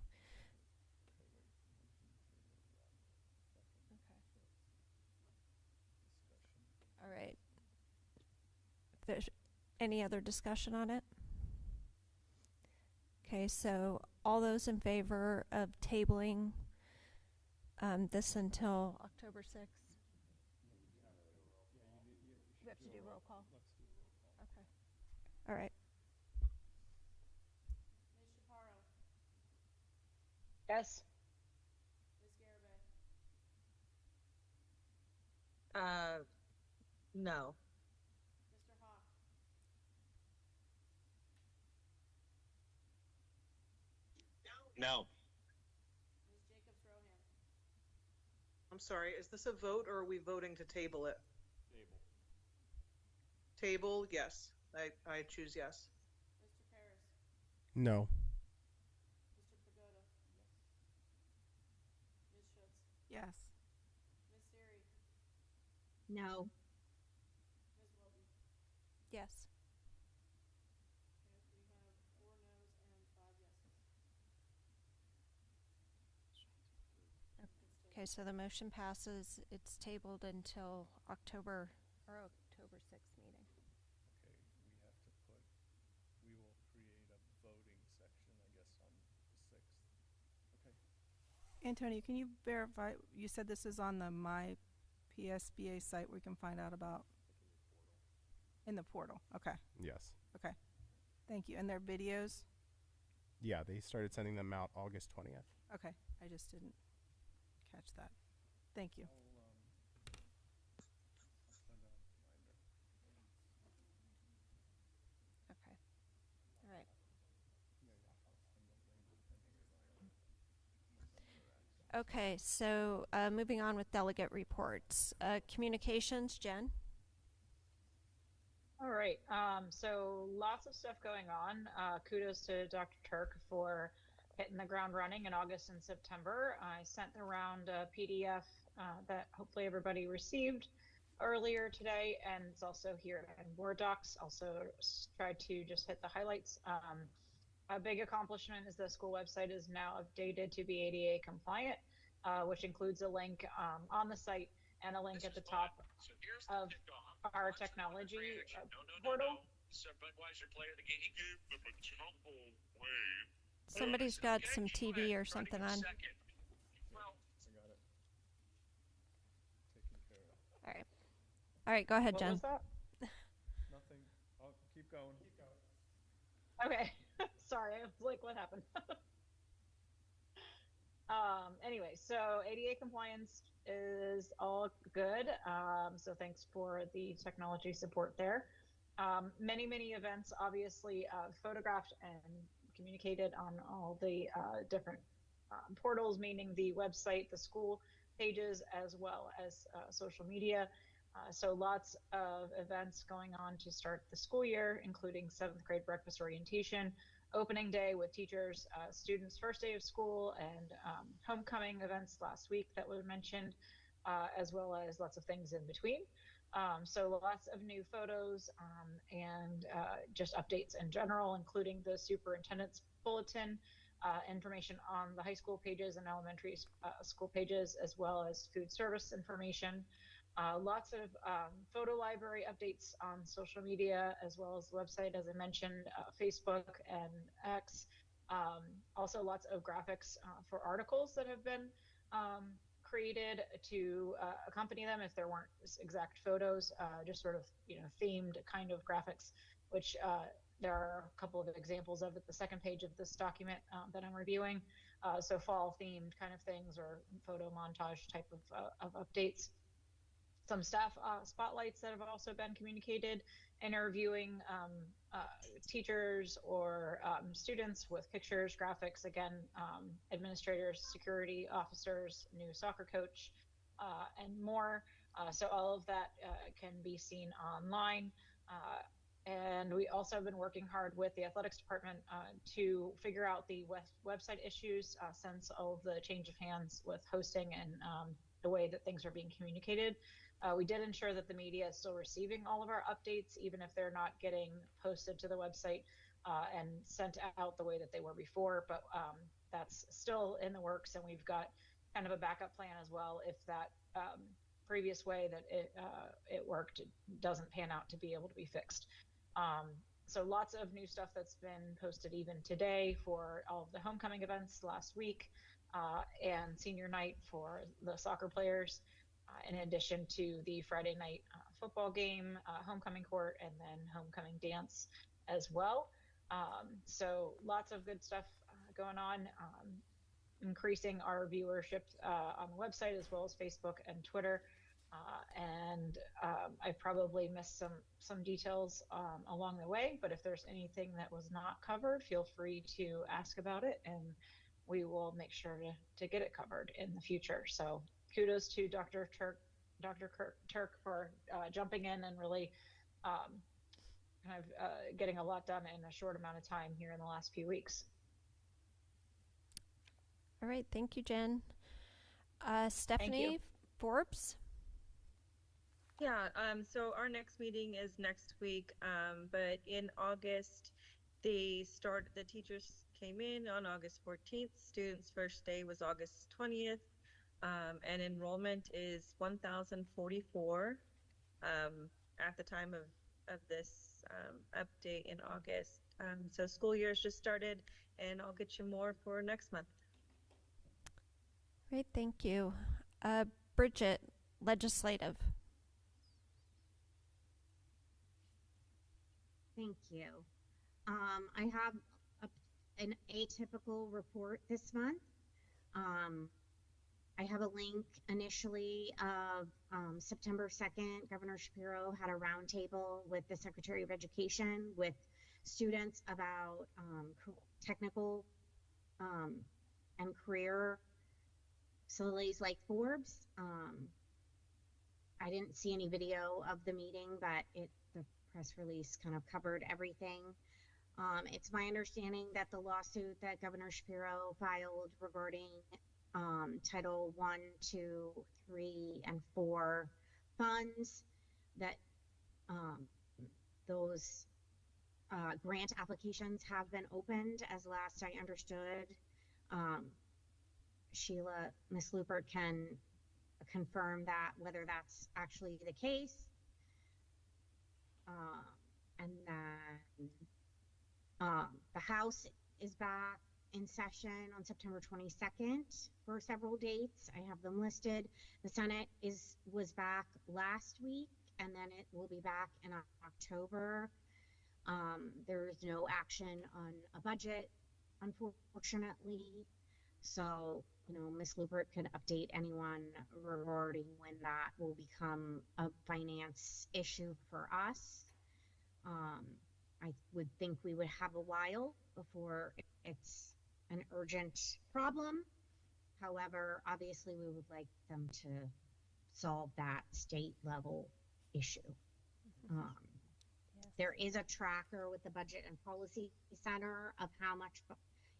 All right. If there's any other discussion on it? Okay, so all those in favor of tabling this until October 6th? We have to do roll call? Okay. All right. Ms. Chaparro, Yes. Ms. Garabay, No. Mr. Hawk, No. Ms. Jacobs Rohan, I'm sorry, is this a vote or are we voting to table it? Table. Table, yes. I choose yes. Mr. Paris, No. Mr. Pagoda, Ms. Schutz, Yes. Ms. Siri, No. Ms. Wilton. Yes. Okay, we have 4 noes and 5 yeses. Okay, so the motion passes. It's tabled until October 6th meeting. Okay, we have to put Antonio, can you verify, you said this is on the My PSBA site where we can find out about? In the portal, okay, Yes. okay. Thank you, and their videos? Yeah, they started sending them out August 20th. Okay, I just didn't catch that. Thank you. Okay. All right. Okay, so moving on with delegate reports. Communications, Jen? All right. So lots of stuff going on. Kudos to Dr. Turk for hitting the ground running in August and September. I sent around a PDF that hopefully everybody received earlier today, and it's also here in Word docs. Also tried to just hit the highlights. A big accomplishment is the school website is now updated to be ADA compliant, which includes a link on the site and a link at the top of our technology portal. Somebody's got some TV or something on. All right. All right, go ahead, What Jen. was that? Nothing. I'll keep going. Okay. Sorry, I was like, what happened? Anyway, so ADA compliance is all good. So thanks for the technology support there. Many events obviously photographed and communicated on all the different portals, meaning the website, the school pages, as well as social media. So lots of events going on to start the school year, including 7th grade breakfast orientation, opening day with teachers, students' first day of school, and homecoming events last week that were mentioned, as well as lots of things in between. So lots of new photos and just updates in general, including the superintendent's bulletin, information on the high school pages and elementary school pages, as well as food service information. Lots of photo library updates on social media, as well as the website, as I mentioned, Facebook and X. Also lots of graphics for articles that have been created to accompany them if there weren't exact photos, just sort of, themed kind of graphics, which there are a couple of examples of at the second page of this document that I'm reviewing. So fall themed kind of things, or photo montage type of updates. Some staff spotlights that have also been communicated, interviewing teachers or students with pictures, graphics, again, administrators, security officers, new soccer coach, and more. So all of that can be seen online. And we also have been working hard with the athletics department to figure out the website issues since all of the change of hands with hosting and the way that things are being communicated. We did ensure that the media is still receiving all of our updates, even if they're not getting posted to the website and sent out the way that they were before, but that's still in the works, and we've got kind of a backup plan as well if that previous way that it worked doesn't pan out to be able to be fixed. So lots of new stuff that's been posted even today for all of the homecoming events last week and senior night for the soccer players. In addition to the Friday night football game, homecoming court, and then homecoming dance as well. So lots of good stuff going on, increasing our viewership on the website as well as Facebook and Twitter. And I probably missed some details along the way, but if there's anything that was not covered, feel free to ask about it, and we will make sure to get it covered in the future. So kudos to Dr. Turk for jumping in and really kind of getting a lot done in a short amount of time here in the last few weeks. All right, thank you, Jen. Stephanie Forbes. Yeah, so our next meeting is next week, but in August, the teachers came in on August 14th. Students' first day was August 20th. And enrollment is 1,044 at the time of this update in August. So school year's just started, and I'll get you more for next month. Great, thank you. Bridget, legislative. Thank you. I have an atypical report this month. I have a link initially of September 2nd. Governor Shapiro had a roundtable with the Secretary of Education with students about technical and career facilities like Forbes. I didn't see any video of the meeting, but the press release kind of covered everything. It's my understanding that the lawsuit that Governor Shapiro filed regarding Title 1, 2, 3, and 4 funds, that those grant applications have been opened, as last I understood. Sheila, Ms. Lupert can confirm that, whether that's actually the case. And then the House is back in session on September 22nd for several dates. I have them listed. The Senate was back last week, and then it will be back in October. There is no action on a budget, unfortunately. So, Ms. Lupert could update anyone regarding when that will become a finance issue for us. I would think we would have a while before it's an urgent problem. However, obviously we would like them to solve that state level issue. There is a tracker with the Budget and Policy Center of how much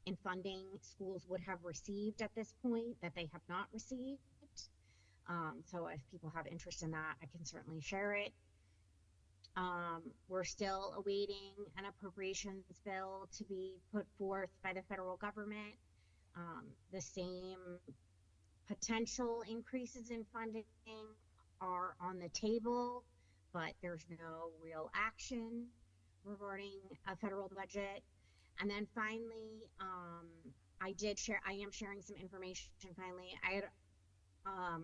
in funding schools would have received at this point that they have not received. So if people have interest in that, I can certainly share it. We're still awaiting an appropriations bill to be put forth by the federal government. The same potential increases in funding are on the table, but there's no real action regarding a federal budget. And then finally, I am sharing some information finally. I had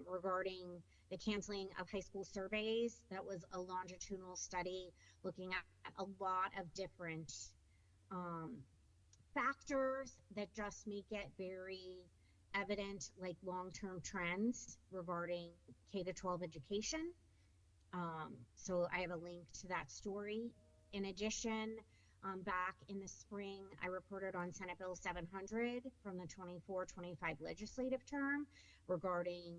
regarding the canceling of high school surveys. That was a longitudinal study looking at a lot of different factors that just make it very evident, like long-term trends regarding K-12 education. So I have a link to that story. In addition, back in the spring, I reported on Senate Bill 700 from the 24-25 legislative term regarding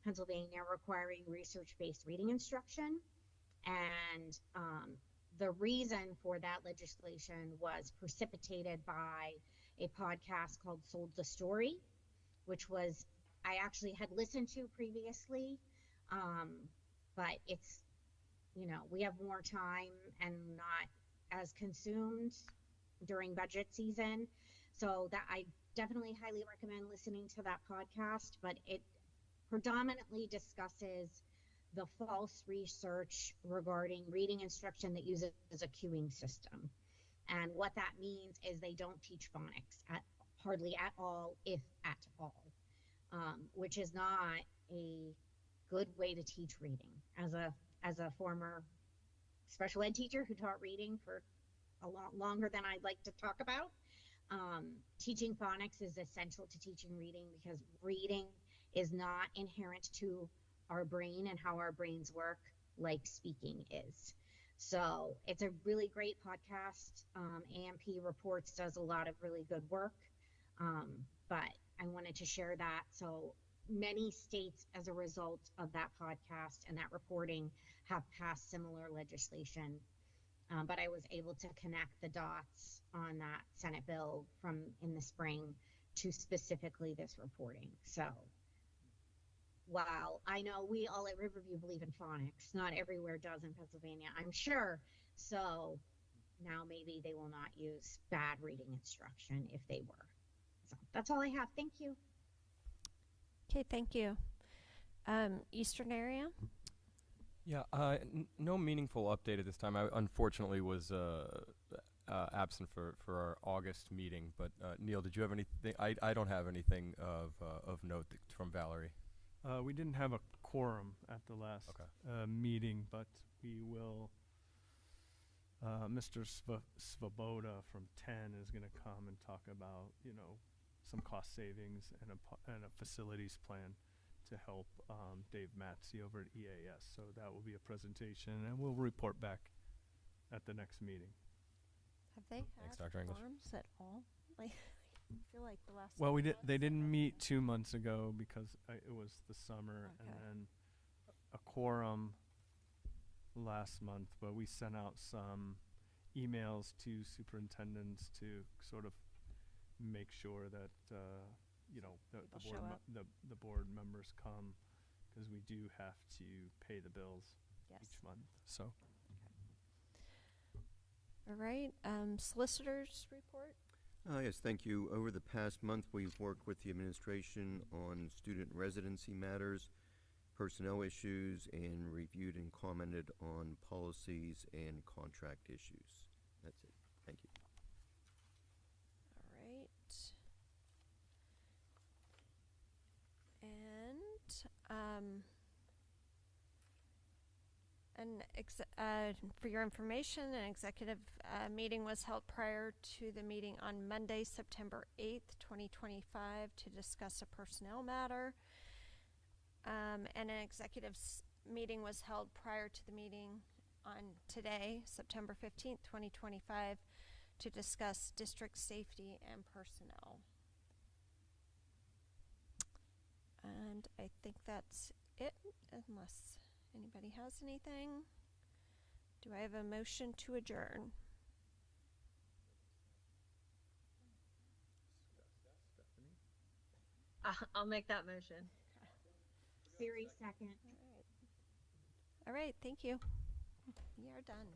Pennsylvania requiring research-based reading instruction. And the reason for that legislation was precipitated by a podcast called Sold the Story, which was, I actually had listened to previously, but it's, we have more time and not as consumed during budget season. So that I definitely highly recommend listening to that podcast, but it predominantly discusses the false research regarding reading instruction that uses a queuing system. And what that means is they don't teach phonics hardly at all, if at all, which is not a good way to teach reading. As a former special ed teacher who taught reading for a lot longer than I'd like to talk about, teaching phonics is essential to teaching reading, because reading is not inherent to our brain and how our brains work like speaking is. So it's a really great podcast. AMP Reports does a lot of really good work, but I wanted to share that. So many states, as a result of that podcast and that reporting, have passed similar legislation. But I was able to connect the dots on that Senate bill from in the spring to specifically this reporting. So while I know we all at Riverview believe in phonics, not everywhere does in Pennsylvania, I'm sure. So now maybe they will not use bad reading instruction if they were. So that's all I have. Thank you. Okay, thank you. Eastern area? Yeah, no meaningful update at this time. I unfortunately was absent for our August meeting, but Neil, did you have anything? I don't have anything of note from Valerie. We didn't have a quorum at the last meeting, but we will. Mr. Svoboda from 10 is going to come and talk about, some cost savings and a facilities plan to help Dave Matzy over at EAS. So that will be a presentation, and we'll report back at the next meeting. Have they Thanks, had Dr. English. forums at all? Like, I feel like the last. Well, couple they months didn't have meet 2 months ago because it was the summer, and Okay. then a quorum last month. But we sent out some emails to superintendents to sort of make sure that People show up. the board members come, because we do have to pay the bills Yes. each month. So All right. Solicitors report. Yes, thank you. Over the past month, we've worked with the administration on student residency matters, personnel issues, and reviewed and commented on policies and contract issues. That's it. Thank you. All right. For your information, an executive meeting was held prior to the meeting on Monday, September 8th, 2025, to discuss a personnel matter. And an executive meeting was held prior to the meeting on today, September 15th, 2025, to discuss district safety and personnel. And I think that's it, unless anybody has anything. Do I have a motion to adjourn? I'll make that motion. Siri, second. All right, thank you. We are done.